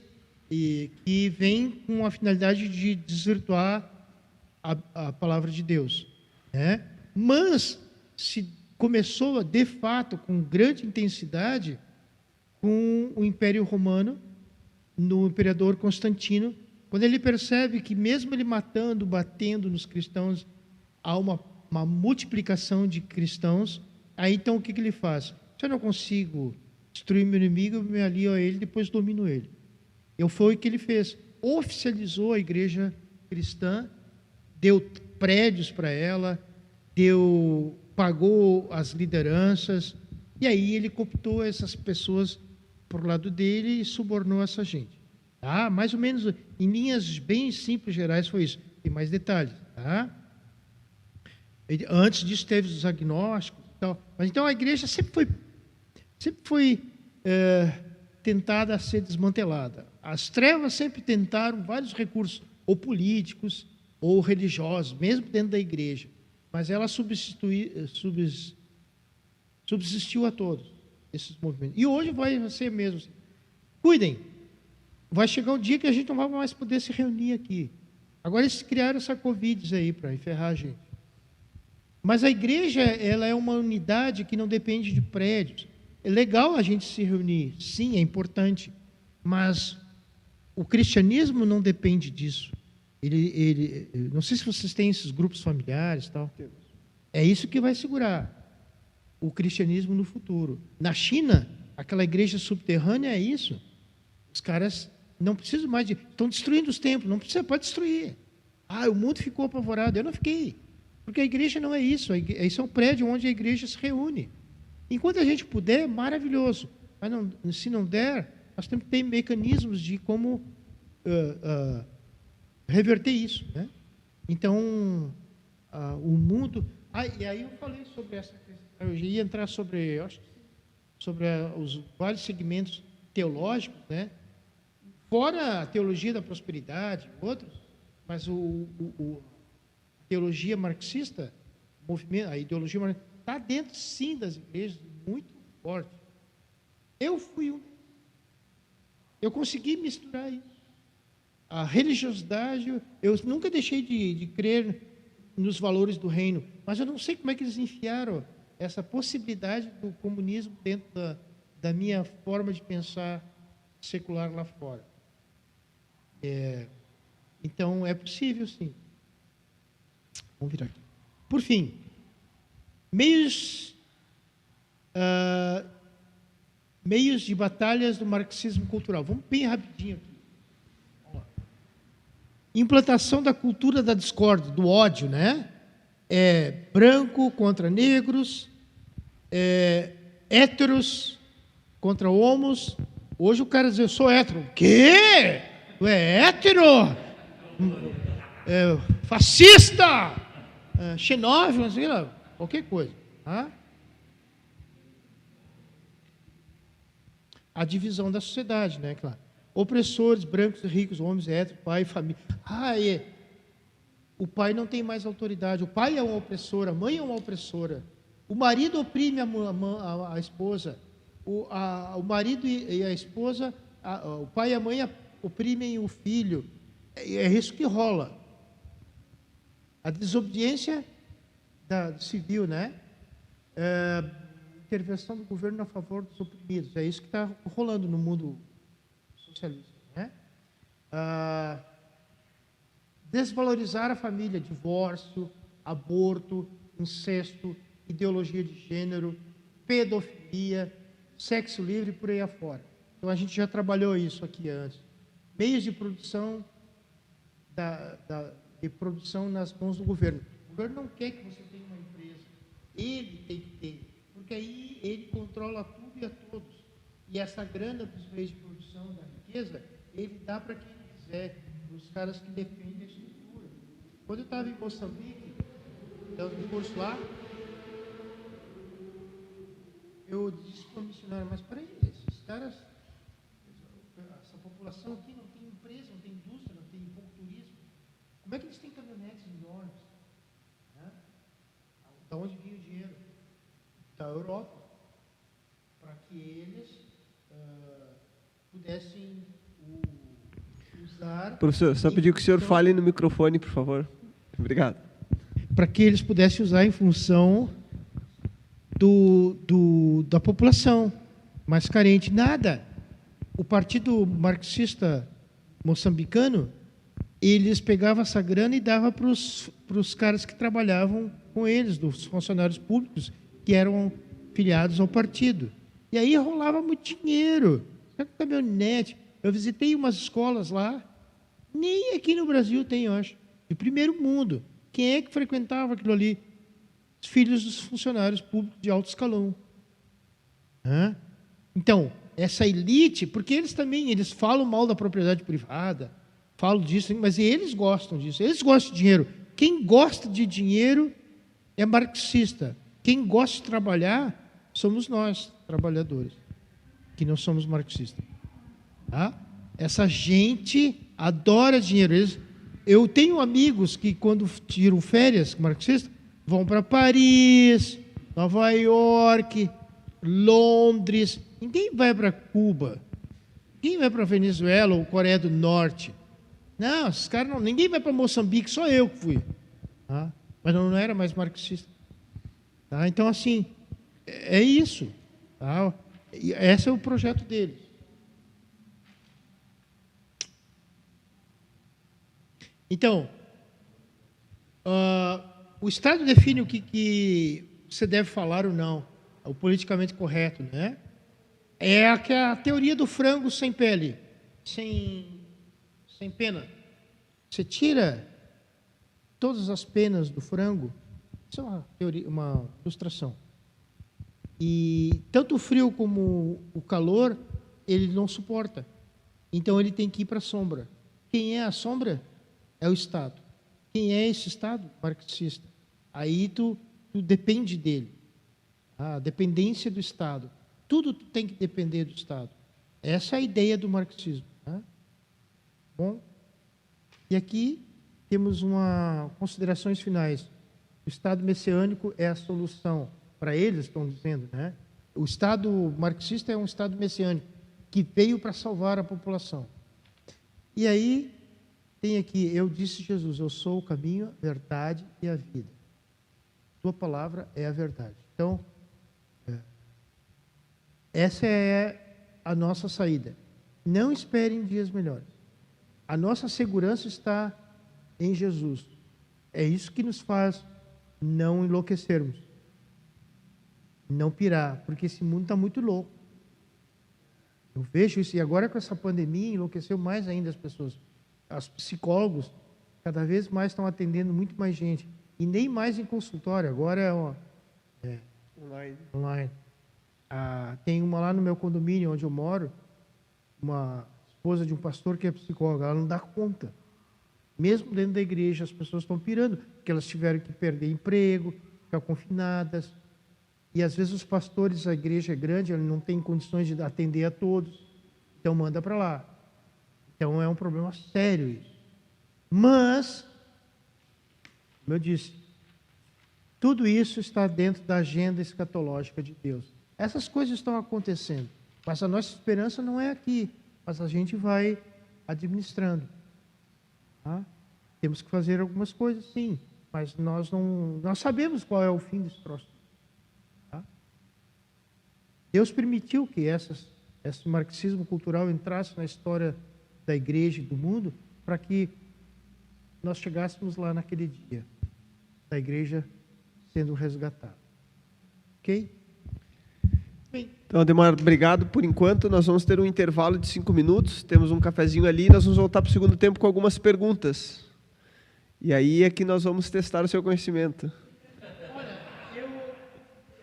que vêm com a finalidade de desvirtuar a palavra de Deus, né? Mas se começou, de fato, com grande intensidade, com o Império Romano, no imperador Constantino, quando ele percebe que mesmo ele matando, batendo nos cristãos, há uma multiplicação de cristãos, aí então o que ele faz? Se eu não consigo destruir meu inimigo, eu me alio a ele, depois domino ele. Foi o que ele fez. Oficializou a igreja cristã, deu prédios para ela, pagou as lideranças, e aí ele cooptou essas pessoas para o lado dele e subornou essa gente. Tá? Mais ou menos, em linhas bem simples, gerais, foi isso. Tem mais detalhes. Tá? Antes disso, teve os agnósticos e tal. Mas então a igreja sempre foi tentada a ser desmantelada. As trevas sempre tentaram vários recursos, ou políticos, ou religiosos, mesmo dentro da igreja. Mas ela subsistiu a todos esses movimentos. E hoje vai ser mesmo assim. Cuidem, vai chegar um dia que a gente não vai mais poder se reunir aqui. Agora eles criaram essa Covid aí para enferrar a gente. Mas a igreja, ela é uma unidade que não depende de prédios. É legal a gente se reunir, sim, é importante, mas o cristianismo não depende disso. Não sei se vocês têm esses grupos familiares e tal. É isso que vai segurar o cristianismo no futuro. Na China, aquela igreja subterrânea é isso. Os caras não precisam mais de... Estão destruindo os templos, não precisa, pode destruir. O mundo ficou apavorado. Eu não fiquei. Porque a igreja não é isso. Isso é um prédio onde a igreja se reúne. Enquanto a gente puder, maravilhoso. Mas se não der, nós temos que ter mecanismos de como reverter isso, né? Então, o mundo... e aí eu falei sobre essa questão. Eu ia entrar sobre os vários segmentos teológicos, né? Fora a teologia da prosperidade, outros, mas a teologia marxista, a ideologia marxista, está dentro, sim, das igrejas, muito forte. Eu consegui misturar isso. A religiosidade, eu nunca deixei de crer nos valores do reino, mas eu não sei como é que eles enfiaram essa possibilidade do comunismo dentro da minha forma de pensar secular lá fora. Então, é possível, sim. Vamos virar aqui. Por fim, meios de batalhas do marxismo cultural. Vamos bem rapidinho aqui. Implantação da cultura da discórdia, do ódio, né? Branco contra negros, héteros contra homos. Hoje o cara diz, eu sou hétero. O quê? Tu é hétero? Fascista! Xenófobo, sei lá, qualquer coisa. Tá? A divisão da sociedade, né? Claro. Opressores, brancos e ricos, homens, héteros, pai e família. O pai não tem mais autoridade. O pai é uma opressora, a mãe é uma opressora. O marido oprime a esposa. O marido e a esposa, o pai e a mãe oprimem o filho. É isso que rola. A desobediência civil, né? Intervenção do governo a favor dos oprimidos. É isso que está rolando no mundo socialista, né? Desvalorizar a família, divórcio, aborto, incesto, ideologia de gênero, pedofilia, sexo livre, por aí afora. Então a gente já trabalhou isso aqui antes. Meios de produção de produção nas mãos do governo. O governo não quer que você tenha uma empresa. Ele tem que ter, porque aí ele controla tudo e a todos. E essa grana dos meios de produção da riqueza, ele dá para quem ele quiser, os caras que defendem a estrutura. Quando eu estava em Moçambique, dando um curso lá, eu disse para o missionário, mas peraí, esses caras, essa população aqui não tem empresa, não tem indústria, não tem pouco turismo. Como é que eles têm caminhonetes enormes? Né? Da onde vinha o dinheiro? Da Europa. Para que eles pudessem usar... Professor, só pedir que o senhor fale no microfone, por favor. Obrigado. Para que eles pudessem usar em função da população mais carente. Nada. O Partido Marxista Moçambicano, eles pegavam essa grana e davam para os caras que trabalhavam com eles, dos funcionários públicos, que eram filiados ao partido. E aí rolava muito dinheiro. Caminhonete. Eu visitei umas escolas lá, nem aqui no Brasil tem, eu acho, de primeiro mundo. Quem é que frequentava aquilo ali? Os filhos dos funcionários públicos de alto escalão. Então, essa elite, porque eles falam mal da propriedade privada, falam disso, mas eles gostam disso, eles gostam de dinheiro. Quem gosta de dinheiro é marxista. Quem gosta de trabalhar somos nós, trabalhadores, que não somos marxistas. Tá? Essa gente adora dinheiro. Eu tenho amigos que, quando tiram férias marxistas, vão para Paris, Nova York, Londres. Ninguém vai para Cuba. Ninguém vai para Venezuela ou Coreia do Norte. Não, esses caras não. Ninguém vai para Moçambique, só eu que fui. Tá? Mas não era mais marxista. Tá? Então, assim, é isso. Tá? E esse é o projeto deles. Então, o Estado define o que você deve falar ou não, é o politicamente correto, né? É a teoria do frango sem pele, sem pena. Você tira todas as penas do frango, isso é uma teoria, uma ilustração. E tanto o frio como o calor, ele não suporta. Então ele tem que ir para a sombra. Quem é a sombra? É o Estado. Quem é esse Estado? Marxista. Aí tu depende dele. A dependência do Estado. Tudo tem que depender do Estado. Essa é a ideia do marxismo. Né? Bom, e aqui temos considerações finais. O Estado messiânico é a solução. Para eles, estão dizendo, né? O Estado marxista é um Estado messiânico que veio para salvar a população. E aí, tem aqui, eu disse Jesus, eu sou o caminho, a verdade e a vida. Tua palavra é a verdade. Então, essa é a nossa saída. Não esperem dias melhores. A nossa segurança está em Jesus. É isso que nos faz não enlouquecermos. Não pirar, porque esse mundo está muito louco. Eu vejo isso, e agora com essa pandemia enlouqueceu mais ainda as pessoas. Os psicólogos cada vez mais estão atendendo muito mais gente. E nem mais em consultório, agora é online. Tem uma lá no meu condomínio, onde eu moro, uma esposa de um pastor que é psicóloga, ela não dá conta. Mesmo dentro da igreja, as pessoas estão pirando, porque elas tiveram que perder emprego, ficar confinadas. E às vezes os pastores, a igreja é grande, ela não tem condições de atender a todos, então manda para lá. Então é um problema sério isso. Mas, como eu disse, tudo isso está dentro da agenda escatológica de Deus. Essas coisas estão acontecendo, mas a nossa esperança não é aqui, mas a gente vai administrando. Tá? Temos que fazer algumas coisas, sim, mas nós sabemos qual é o fim desse troço. Tá? Deus permitiu que esse marxismo cultural entrasse na história da igreja e do mundo para que nós chegássemos lá naquele dia, da igreja sendo resgatada. Ok? Bem, Então, Ademar, obrigado por enquanto. Nós vamos ter um intervalo de 5 minutos. Temos um cafezinho ali e nós vamos voltar para o segundo tempo com algumas perguntas. E aí é que nós vamos testar o seu conhecimento. olha,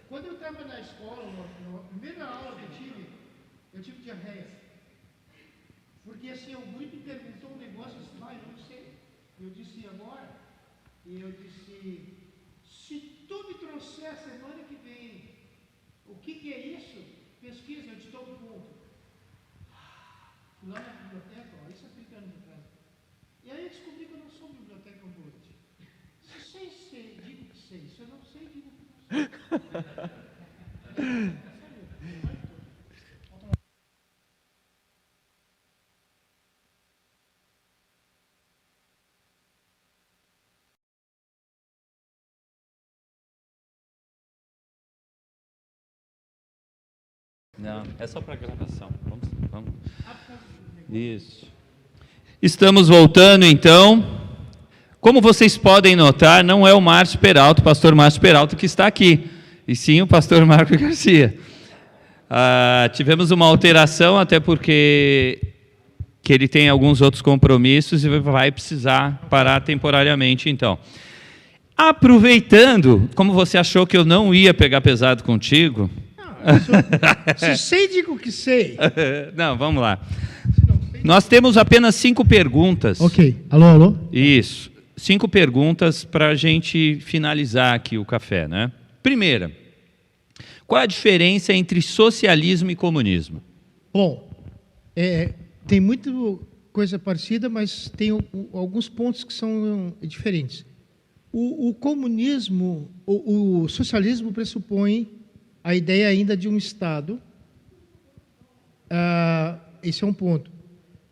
quando eu estava na escola, na primeira aula que eu tive diarreia. Porque assim, o Guri me perguntou um negócio, eu disse, eu não sei. Eu disse agora, e eu disse, se tu me trouxer a semana que vem, o que é isso? Pesquisa, eu te dou um ponto. Fui lá na biblioteca, isso há 30 anos atrás. E aí eu descobri que eu não sou biblioteca ambulante. Se sei, digo que sei. Se eu não sei, digo que não sei. Não, é só para gravação. Vamos. Isso. Estamos voltando, então. Como vocês podem notar, não é o Márcio Peralta, o pastor Márcio Peralta, que está aqui, e sim o pastor Marco Garcia. Tivemos uma alteração, até porque que ele tem alguns outros compromissos e vai precisar parar temporariamente, então. Aproveitando, como você achou que eu não ia pegar pesado contigo... Se sei, digo que sei. Não, vamos lá. Nós temos apenas 5 perguntas. Ok. Alô? Isso. 5 perguntas para a gente finalizar aqui o café, né? Primeira, qual a diferença entre socialismo e comunismo? Bom, tem muita coisa parecida, mas tem alguns pontos que são diferentes. O comunismo, o socialismo pressupõe a ideia ainda de um Estado. Esse é um ponto.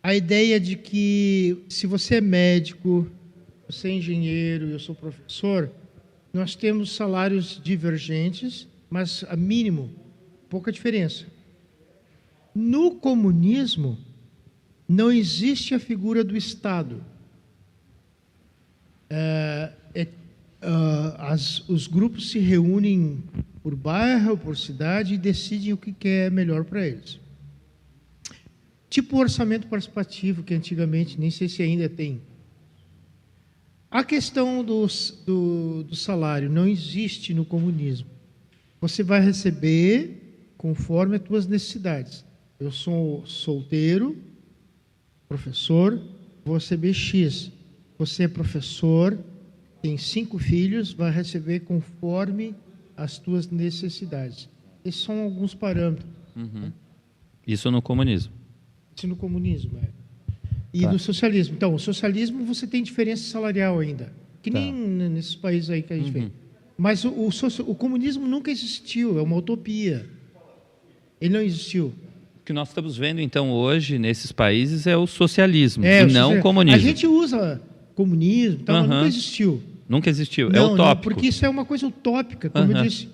A ideia de que se você é médico, você é engenheiro, eu sou professor, nós temos salários divergentes, mas a mínimo, pouca diferença. No comunismo, não existe a figura do Estado. Os grupos se reúnem por bairro, por cidade e decidem o que é melhor para eles. Tipo o orçamento participativo, que antigamente, nem sei se ainda tem. A questão do salário não existe no comunismo. Você vai receber conforme as tuas necessidades. Eu sou solteiro, professor, vou receber X. Você é professor, tem 5 filhos, vai receber conforme as tuas necessidades. Esses são alguns parâmetros. Uhum. Isso no comunismo. Isso no comunismo, E Tá. no socialismo. Então, o socialismo você tem diferença salarial ainda, que Tá. nem nesses países aí que a gente vê. Mas o comunismo nunca existiu, é uma utopia. Ele não existiu. O que nós estamos vendo, então, hoje, nesses países, é o socialismo, É, e o não o socialismo. comunismo. A gente usa comunismo, mas Aham. nunca existiu. Nunca existiu, é Não, utópico. porque isso é uma coisa utópica, como eu Aham. disse.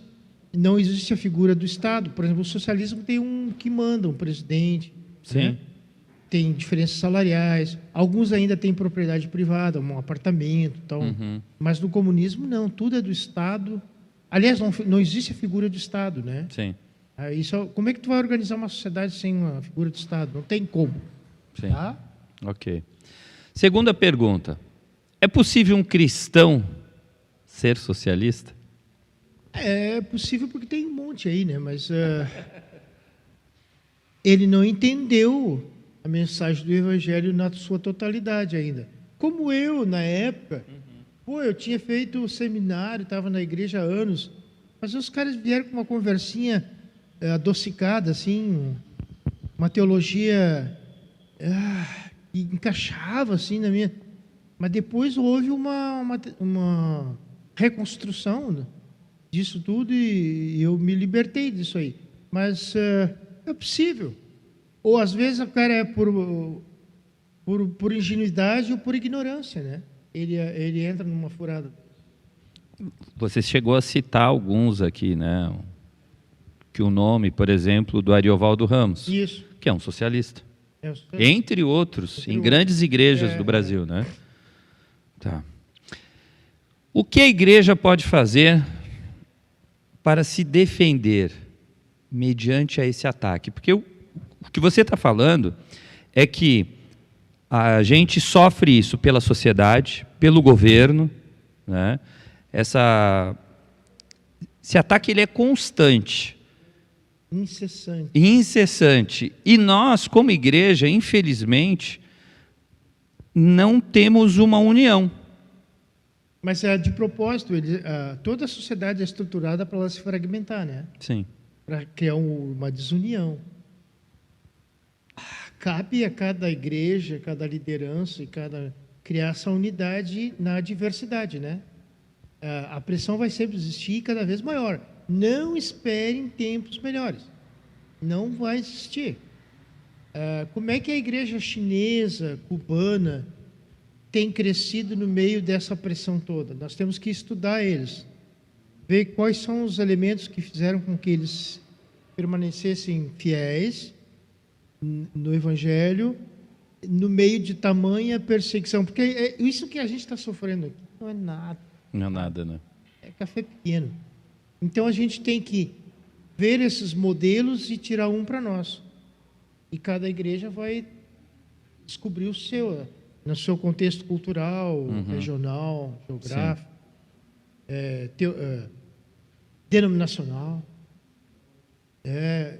Não existe a figura do Estado. Por exemplo, o socialismo tem um que manda, um presidente. Sim. Né? Tem diferenças salariais. Alguns ainda têm propriedade privada, um apartamento. Então, mas no comunismo, não. Tudo é do Estado. Aliás, não existe a figura do Estado, né? Sim, Como é que tu vai organizar uma sociedade sem uma figura do Estado? Não tem como. sim. Tá? Ok. Segunda pergunta. É possível um cristão ser socialista? É possível porque tem um monte aí, né? Mas ele não entendeu a mensagem do Evangelho na sua totalidade ainda. Como eu, na época, eu tinha feito seminário, estava na igreja há anos, mas os caras vieram com uma conversinha adocicada, assim, uma teologia que encaixava assim na minha... Mas depois houve uma reconstrução disso tudo e eu me libertei disso aí. Mas é possível. Ou às vezes o cara é por ingenuidade ou por ignorância, né? Ele entra numa furada. Você chegou a citar alguns aqui, né? Que o nome, por exemplo, do Ariovaldo Ramos, Isso. que é um socialista. É Entre outros, em grandes igrejas do Brasil, né? Tá. O que a igreja pode fazer para se defender mediante a esse ataque? Porque o que você está falando é que a gente sofre isso pela sociedade, pelo governo, né? Esse ataque ele é constante, incessante. E nós, como igreja, infelizmente, não temos uma união. Mas é de propósito, toda a sociedade é estruturada para ela se fragmentar, né? Sim. Para criar uma desunião. Cabe a cada igreja, cada liderança e criar essa unidade na diversidade, né? A pressão vai sempre existir cada vez maior. Não esperem tempos melhores. Não vai existir. Como é que a igreja chinesa, cubana, tem crescido no meio dessa pressão toda? Nós temos que estudar eles, ver quais são os elementos que fizeram com que eles permanecessem fiéis no Evangelho, no meio de tamanha perseguição. Porque é isso que a gente está sofrendo aqui. Não é nada. Não é nada, né? É café pequeno. Então a gente tem que ver esses modelos e tirar um para nós. E cada igreja vai descobrir o seu, no seu contexto cultural, regional, geográfico, denominacional.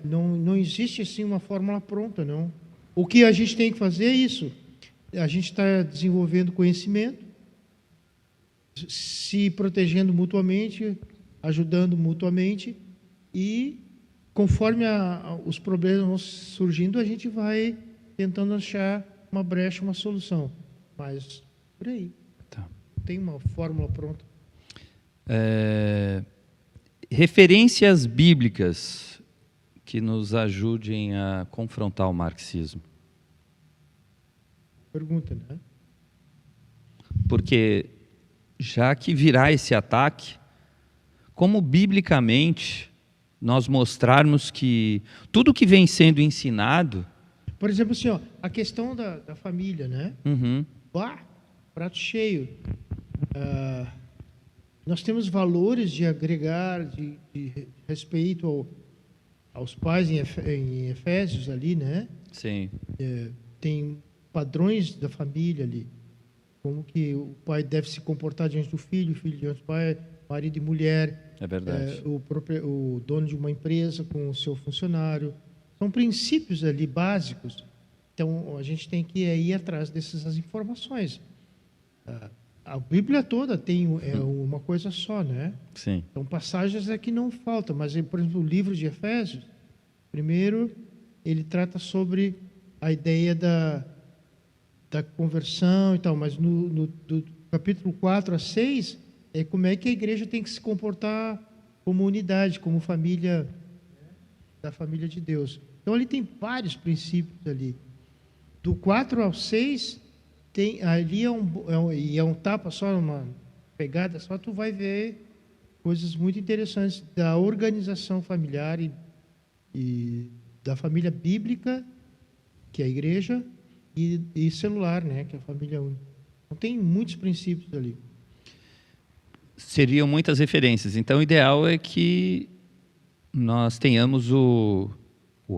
Não existe assim uma fórmula pronta, não. O que a gente tem que fazer é isso. A gente está desenvolvendo conhecimento, se protegendo mutuamente, ajudando mutuamente, e conforme os problemas vão surgindo, a gente vai tentando achar uma brecha, uma solução. Mas por aí. Tá. Não tem uma fórmula pronta. Referências bíblicas que nos ajudem a confrontar o marxismo. Pergunta, né? Porque já que virá esse ataque, como biblicamente nós mostrarmos que tudo que vem sendo ensinado... Por exemplo, assim, a questão da família, né? Prato cheio. Nós temos valores de agregar, de respeito aos pais em Efésios ali, né? Sim. Tem padrões da família ali. Como que o pai deve se comportar diante do filho, o filho diante do pai, marido e mulher. É verdade. O dono de uma empresa com o seu funcionário. São princípios ali básicos. Então, a gente tem que ir atrás dessas informações. A Bíblia toda tem uma coisa só, né? Sim. Então, passagens é que não faltam. Mas, por exemplo, o livro de Efésios, primeiro, ele trata sobre a ideia da conversão e tal. Mas do capítulo 4 a 6, é como é que a igreja tem que se comportar como unidade, como família, da família de Deus. Então, ali tem vários princípios ali. Do 4 ao 6, ali é um tapa só, uma pegada só, tu vai ver coisas muito interessantes da organização familiar e da família bíblica, que é a igreja, e celular, né, que é a família única. Então, tem muitos princípios ali. Seriam muitas referências. Então, o ideal é que nós tenhamos o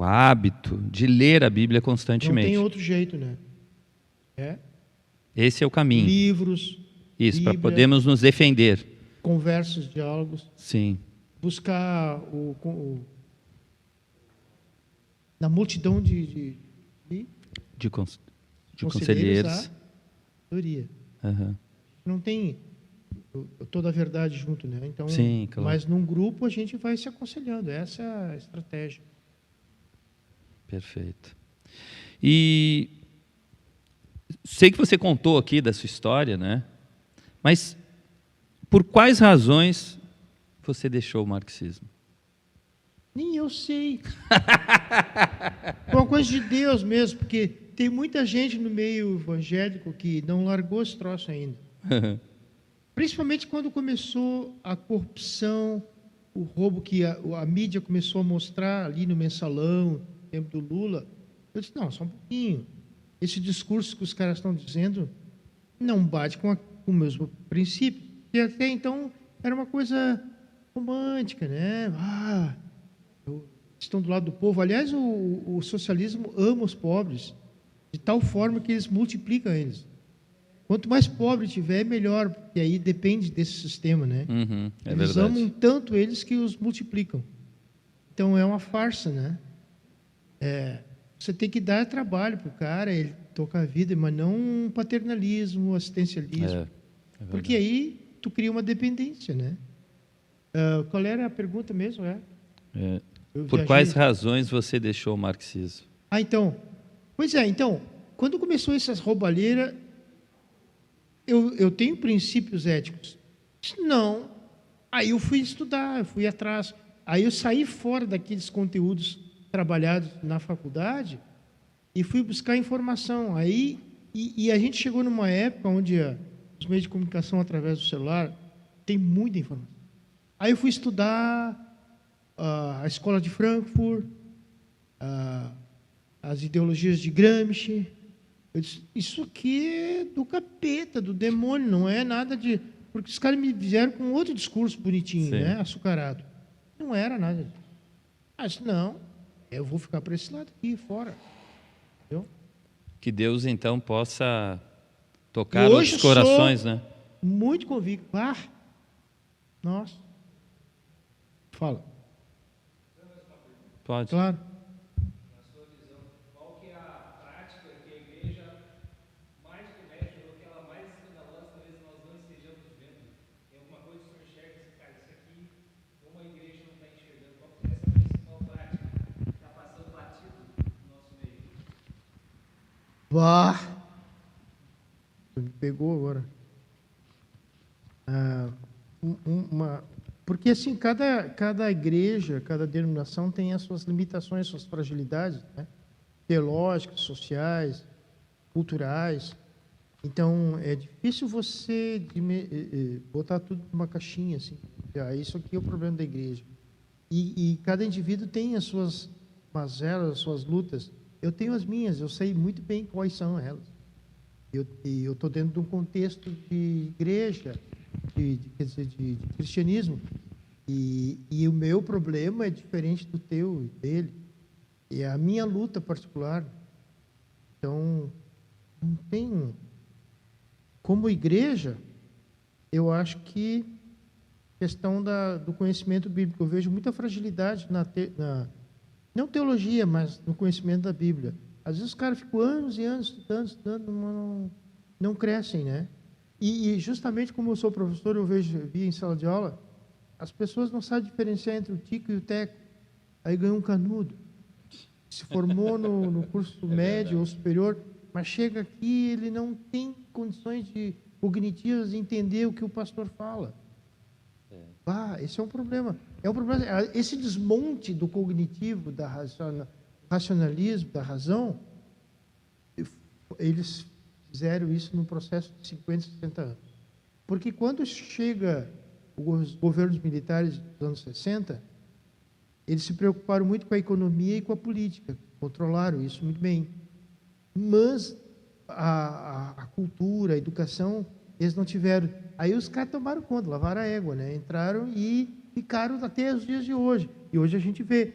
hábito de ler a Bíblia constantemente. Não tem outro jeito, né? Esse é o caminho. Livros, isso, para Bíblia, podermos nos defender. Conversas, diálogos. Sim. Buscar na multidão de conselheiros. Sabedoria. Uhum. Não tem toda a verdade junto, né? Então, sim, claro. Mas num grupo a gente vai se aconselhando. Essa é a estratégia. Perfeito. E sei que você contou aqui da sua história, né? Mas por quais razões você deixou o marxismo? Nem eu sei. Foi uma coisa de Deus mesmo, porque tem muita gente no meio evangélico que não largou esse troço ainda. Principalmente quando começou a corrupção, o roubo que a mídia começou a mostrar ali no Mensalão, no tempo do Lula. Eu disse, não, só um pouquinho. Esse discurso que os caras estão dizendo não bate com o mesmo princípio. E até então era uma coisa romântica, né? estão do lado do povo. Aliás, o socialismo ama os pobres, de tal forma que eles multiplicam eles. Quanto mais pobre tiver, melhor, porque aí depende desse sistema, né? É Eles verdade. amam tanto eles que os multiplicam. Então, é uma farsa, né? Você tem que dar trabalho para o cara, ele tocar a vida, mas não um paternalismo, assistencialismo. Porque aí tu cria uma dependência, né? Qual era a pergunta mesmo? Eu Por viajei. quais razões você deixou o marxismo? Então, pois é, então, quando começou essas roubalheiras, eu tenho princípios éticos? Não. Aí eu fui estudar, eu fui atrás. Aí eu saí fora daqueles conteúdos trabalhados na faculdade e fui buscar informação. Aí, e a gente chegou numa época onde os meios de comunicação através do celular tem muita informação. Aí eu fui estudar a escola de Frankfurt, as ideologias de Gramsci. Eu disse, isso aqui é do capeta, do demônio, não é nada de... Porque os caras me vieram com outro discurso bonitinho, Sim. né? Açucarado. Não era nada disso. Eu disse, não, eu vou ficar para esse lado aqui, fora. Entendeu? Que Deus, então, possa tocar Hoje os corações, sou né? muito convicto. Nossa. Fala. Pode. Claro. Me pegou agora. Porque assim, cada igreja, cada denominação tem as suas limitações, suas fragilidades, né? Teológicas, sociais, culturais. Então, é difícil você botar tudo numa caixinha, assim. Isso aqui é o problema da igreja. E cada indivíduo tem as suas mazelas, as suas lutas. Eu tenho as minhas, eu sei muito bem quais são elas. E eu estou dentro de um contexto de igreja, quer dizer, de cristianismo. E o meu problema é diferente do teu e dele. E é a minha luta particular. Então, não tem... Como igreja, eu acho que questão do conhecimento bíblico, eu vejo muita fragilidade não teologia, mas no conhecimento da Bíblia. Às vezes os caras ficam anos e anos estudando, não crescem, né? E justamente como eu sou professor, eu vi em sala de aula, as pessoas não sabem diferenciar entre o tico e o teco. Aí ganhou um canudo. Se formou no curso médio ou superior, mas chega aqui, ele não tem condições cognitivas de entender o que o pastor fala. Esse é um problema. É um problema. Esse desmonte do cognitivo, do racionalismo, da razão, eles fizeram isso no processo de 50, 60 anos. Porque quando chega os governos militares dos anos 60, eles se preocuparam muito com a economia e com a política, controlaram isso muito bem. Mas a cultura, a educação, eles não tiveram. Aí os caras tomaram conta, lavaram a égua, né? Entraram e ficaram até os dias de hoje. E hoje a gente vê.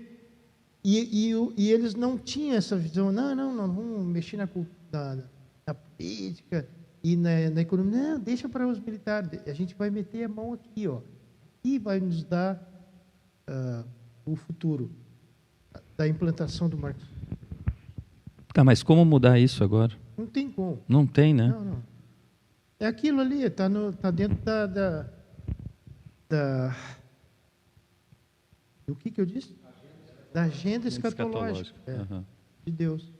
E eles não tinham essa visão, não vamos mexer na política e na economia. Não, deixa para os militares. A gente vai meter a mão aqui, ó. E vai nos dar o futuro da implantação do marxismo. Tá, mas como mudar isso agora? Não tem como. Não tem, né? Não. É aquilo ali, está dentro do que eu disse? Da agenda escatológica. Uhum. De Deus.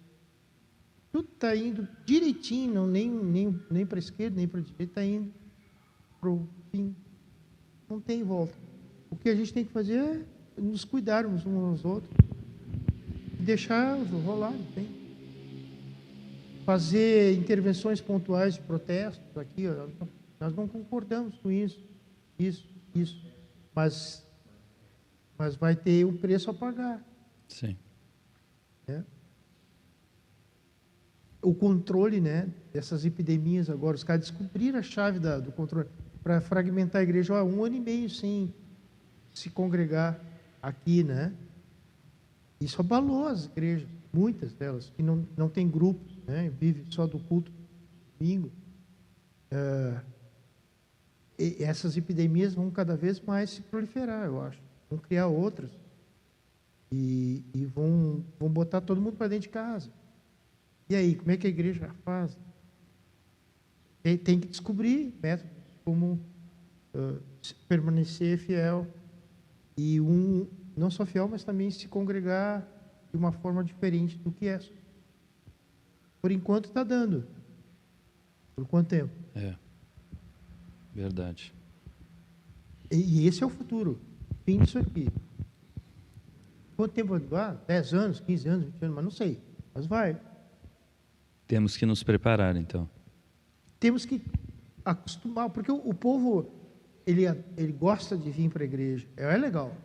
Tudo está indo direitinho, não, nem para a esquerda, nem para a direita, está indo para o fim. Não tem volta. O que a gente tem que fazer é nos cuidarmos uns aos outros e deixar rolar, não tem. Fazer intervenções pontuais de protestos aqui, nós não concordamos com isso, mas vai ter um preço a pagar. Sim. Né? O controle, né, dessas epidemias agora, os caras descobriram a chave do controle para fragmentar a igreja. 1 ano e meio sem se congregar aqui, né? Isso abalou as igrejas, muitas delas, que não tem grupos, né? Vive só do culto domingo. E essas epidemias vão cada vez mais se proliferar, eu acho. Vão criar outras. E vão botar todo mundo para dentro de casa. E aí, como é que a igreja faz? Tem que descobrir métodos como permanecer fiel. E não só fiel, mas também se congregar de uma forma diferente do que é. Por enquanto está dando. Por quanto tempo? Verdade. E esse é o futuro. Fim disso aqui. Quanto tempo vai durar? 10 anos, 15 anos, 20 anos, mas não sei. Mas vai. Temos que nos preparar, então. Temos que acostumar, porque o povo, ele gosta de vir para a igreja. É legal.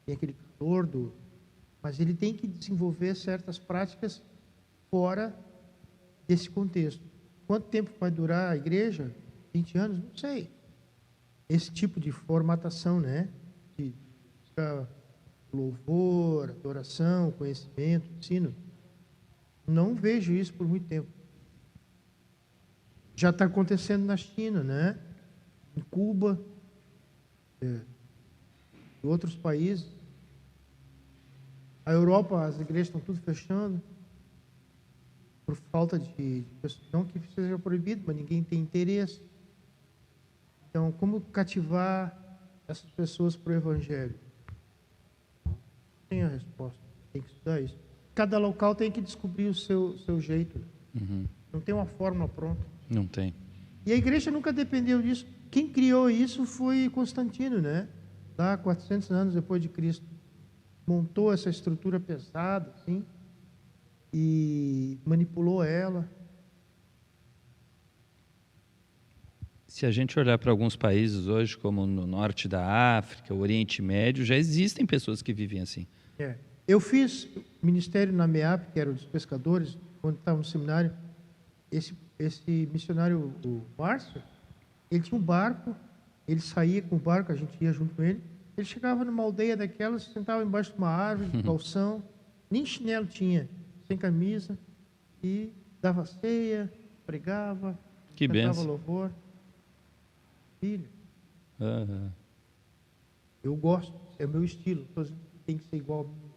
Tem aquele calor mas ele tem que desenvolver certas práticas fora desse contexto. Quanto tempo vai durar a igreja? 20 anos? Não sei. Esse tipo de formatação, né? De louvor, adoração, conhecimento, ensino. Não vejo isso por muito tempo. Já está acontecendo na China, né? Em Cuba, em outros países. A Europa, as igrejas estão tudo fechando por falta de não que seja proibido, mas ninguém tem interesse. Então, como cativar essas pessoas para o Evangelho? Não tem a resposta. Tem que estudar isso. Cada local tem que descobrir o seu jeito. Não tem uma fórmula pronta. Não tem. E a igreja nunca dependeu disso. Quem criou isso foi Constantino, né? Lá 400 anos depois de Cristo. Montou essa estrutura pesada, assim, e manipulou ela. Se a gente olhar para alguns países hoje, como no norte da África, o Oriente Médio, já existem pessoas que vivem assim. Eu fiz ministério na MEAP, que era dos pescadores, quando estava no seminário. Esse missionário, o Márcio, ele tinha um barco, ele saía com o barco, a gente ia junto com ele. Ele chegava numa aldeia daquelas, sentava embaixo de uma árvore, de calção, nem chinelo tinha, sem camisa, e dava ceia, pregava, Que cantava benção. louvor. Filho, Uhum. eu gosto, é o meu estilo, tem que ser igual a mim.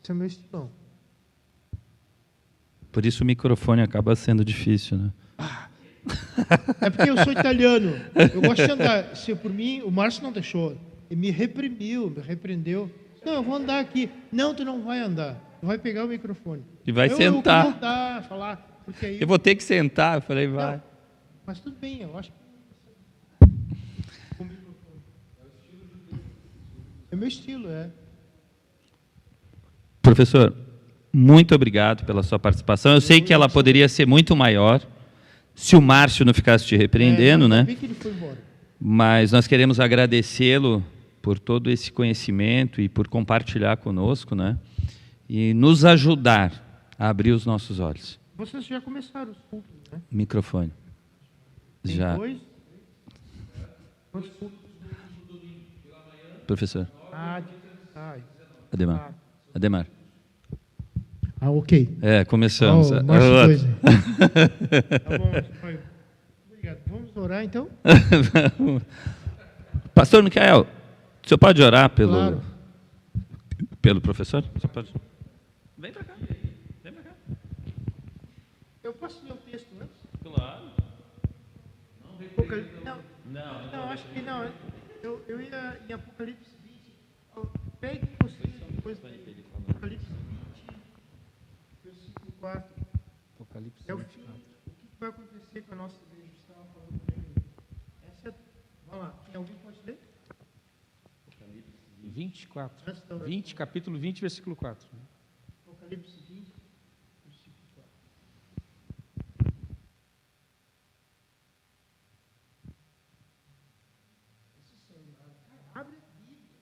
Esse é o meu estilão. Por isso o microfone acaba sendo difícil, né? É porque eu sou italiano, eu gosto de andar. Se por mim, o Márcio não deixou, ele me repreendeu. Não, eu vou andar aqui. Não, tu não vai andar, tu vai pegar o microfone. E vai Eu sentar. queria andar, falar, porque aí... Eu vou ter que sentar. Eu falei, vai. Não, mas tudo bem, eu acho que... É meu estilo, Professor, muito obrigado pela sua participação. Eu sei que ela poderia ser muito maior se o Márcio não ficasse te repreendendo, né? Vi que ele foi embora. Mas nós queremos agradecê-lo por todo esse conhecimento e por compartilhar conosco, né? E nos ajudar a abrir os nossos olhos. Vocês já começaram os cultos, né? Microfone. Tem Já. 2? Quantos cultos? Professor. Ademar. Ademar. Ok. Começamos. Março 2. Tá bom, pai. Obrigado. Vamos orar, então? Pastor Micael, o senhor pode orar Claro. pelo professor? O senhor pode... Vem para cá. Vem para cá. Eu posso ler o texto antes? Claro. Não, acho que não. Eu ia em Apocalipse 20. Pegue você depois. Apocalipse 20, versículo 4. Apocalipse É o fim. O que vai acontecer com a nossa igreja? Você estava falando para mim. Vamos lá. Alguém pode ler? 24. Antes da oração. Capítulo 20, versículo 4. Apocalipse 20, versículo 4. Abre a Bíblia.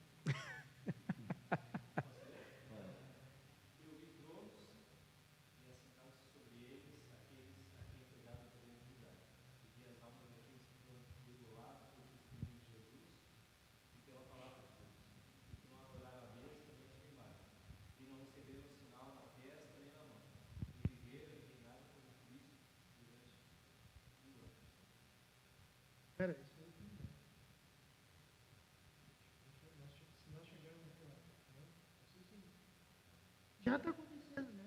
Já está acontecendo, né?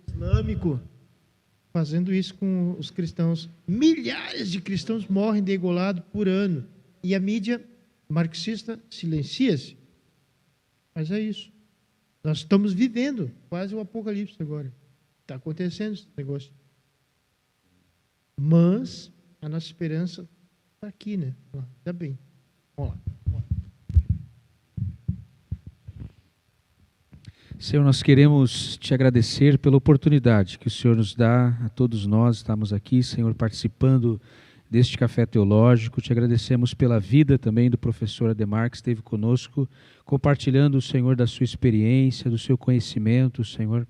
Islâmico fazendo isso com os cristãos. Milhares de cristãos morrem degolados por ano. E a mídia marxista silencia-se. Mas é isso. Nós estamos vivendo quase o apocalipse agora. Está acontecendo esse negócio. Mas a nossa esperança está aqui, né? Ainda bem. Vamos lá. Senhor, nós queremos te agradecer pela oportunidade que o Senhor nos dá a todos nós. Estamos aqui, Senhor, participando deste café teológico. Te agradecemos pela vida também do professor Ademar, que esteve conosco, compartilhando, Senhor, da sua experiência, do seu conhecimento, Senhor.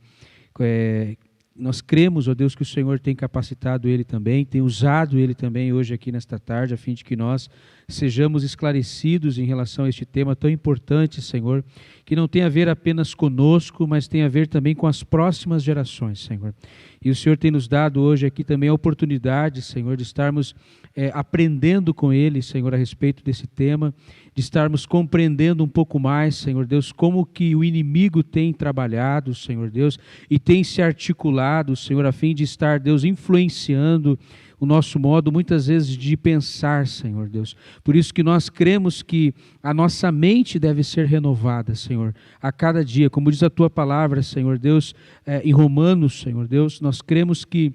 Nós cremos, ó Deus, que o Senhor tem capacitado ele também, tem usado ele também hoje aqui nesta tarde, a fim de que nós sejamos esclarecidos em relação a este tema tão importante, Senhor, que não tem a ver apenas conosco, mas tem a ver também com as próximas gerações, Senhor. E o Senhor tem nos dado hoje aqui também a oportunidade, Senhor, de estarmos aprendendo com ele, Senhor, a respeito desse tema, de estarmos compreendendo um pouco mais, Senhor Deus, como que o inimigo tem trabalhado, Senhor Deus, e tem se articulado, Senhor, a fim de estar, Deus, influenciando o nosso modo, muitas vezes, de pensar, Senhor Deus. Por isso que nós cremos que a nossa mente deve ser renovada, Senhor, a cada dia. Como diz a Tua palavra, Senhor Deus, em Romanos, Senhor Deus, nós cremos que,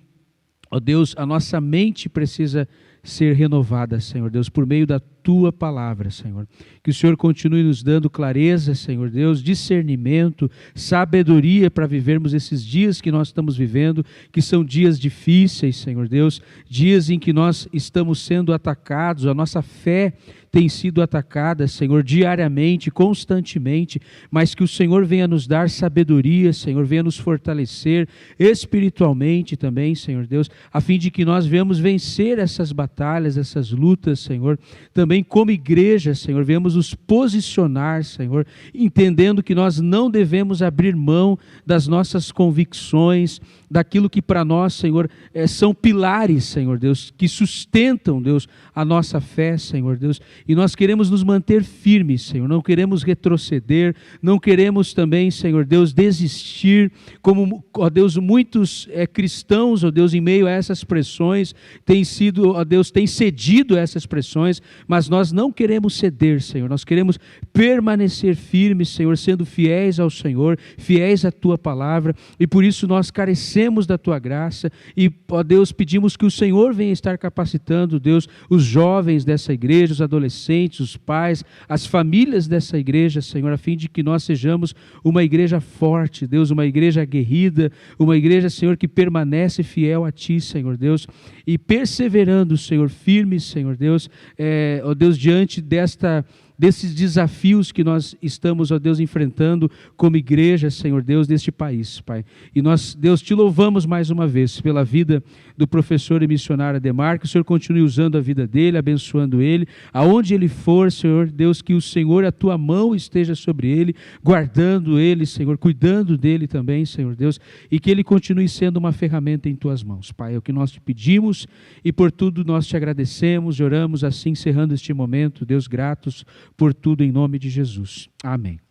ó Deus, a nossa mente precisa ser renovada, Senhor Deus, por meio da Tua palavra, Senhor. Que o Senhor continue nos dando clareza, Senhor Deus, discernimento, sabedoria para vivermos esses dias que nós estamos vivendo, que são dias difíceis, Senhor Deus, dias em que nós estamos sendo atacados, a nossa fé tem sido atacada, Senhor, diariamente, constantemente, mas que o Senhor venha nos dar sabedoria, Senhor, venha nos fortalecer espiritualmente também, Senhor Deus, a fim de que nós venhamos vencer essas batalhas, essas lutas, Senhor, também como igreja, Senhor, venhamos nos posicionar, Senhor, entendendo que nós não devemos abrir mão das nossas convicções, daquilo que para nós, Senhor, são pilares, Senhor Deus, que sustentam, Deus, a nossa fé, Senhor Deus, e nós queremos nos manter firmes, Senhor, não queremos retroceder, não queremos também, Senhor Deus, desistir, como, ó Deus, muitos cristãos, ó Deus, em meio a essas pressões, têm sido, ó Deus, têm cedido a essas pressões, mas nós não queremos ceder, Senhor, nós queremos permanecer firmes, Senhor, sendo fiéis ao Senhor, fiéis à Tua palavra, e por isso nós carecemos da Tua graça, e, ó Deus, pedimos que o Senhor venha estar capacitando, Deus, os jovens dessa igreja, os adolescentes, os pais, as famílias dessa igreja, Senhor, a fim de que nós sejamos uma igreja forte, Deus, uma igreja aguerrida, uma igreja, Senhor, que permanece fiel a Ti, Senhor Deus, e perseverando, Senhor, firmes, Senhor Deus, ó Deus, diante desses desafios que nós estamos, ó Deus, enfrentando como igreja, Senhor Deus, deste país, Pai. E nós, Deus, Te louvamos mais uma vez pela vida do professor e missionário Ademar, que o Senhor continue usando a vida dele, abençoando ele, aonde ele for, Senhor Deus, que o Senhor, a Tua mão esteja sobre ele, guardando ele, Senhor, cuidando dele também, Senhor Deus, e que ele continue sendo uma ferramenta em Tuas mãos, Pai. É o que nós Te pedimos e por tudo nós Te agradecemos e oramos assim, encerrando este momento, Deus, gratos por tudo em nome de Jesus. Amém.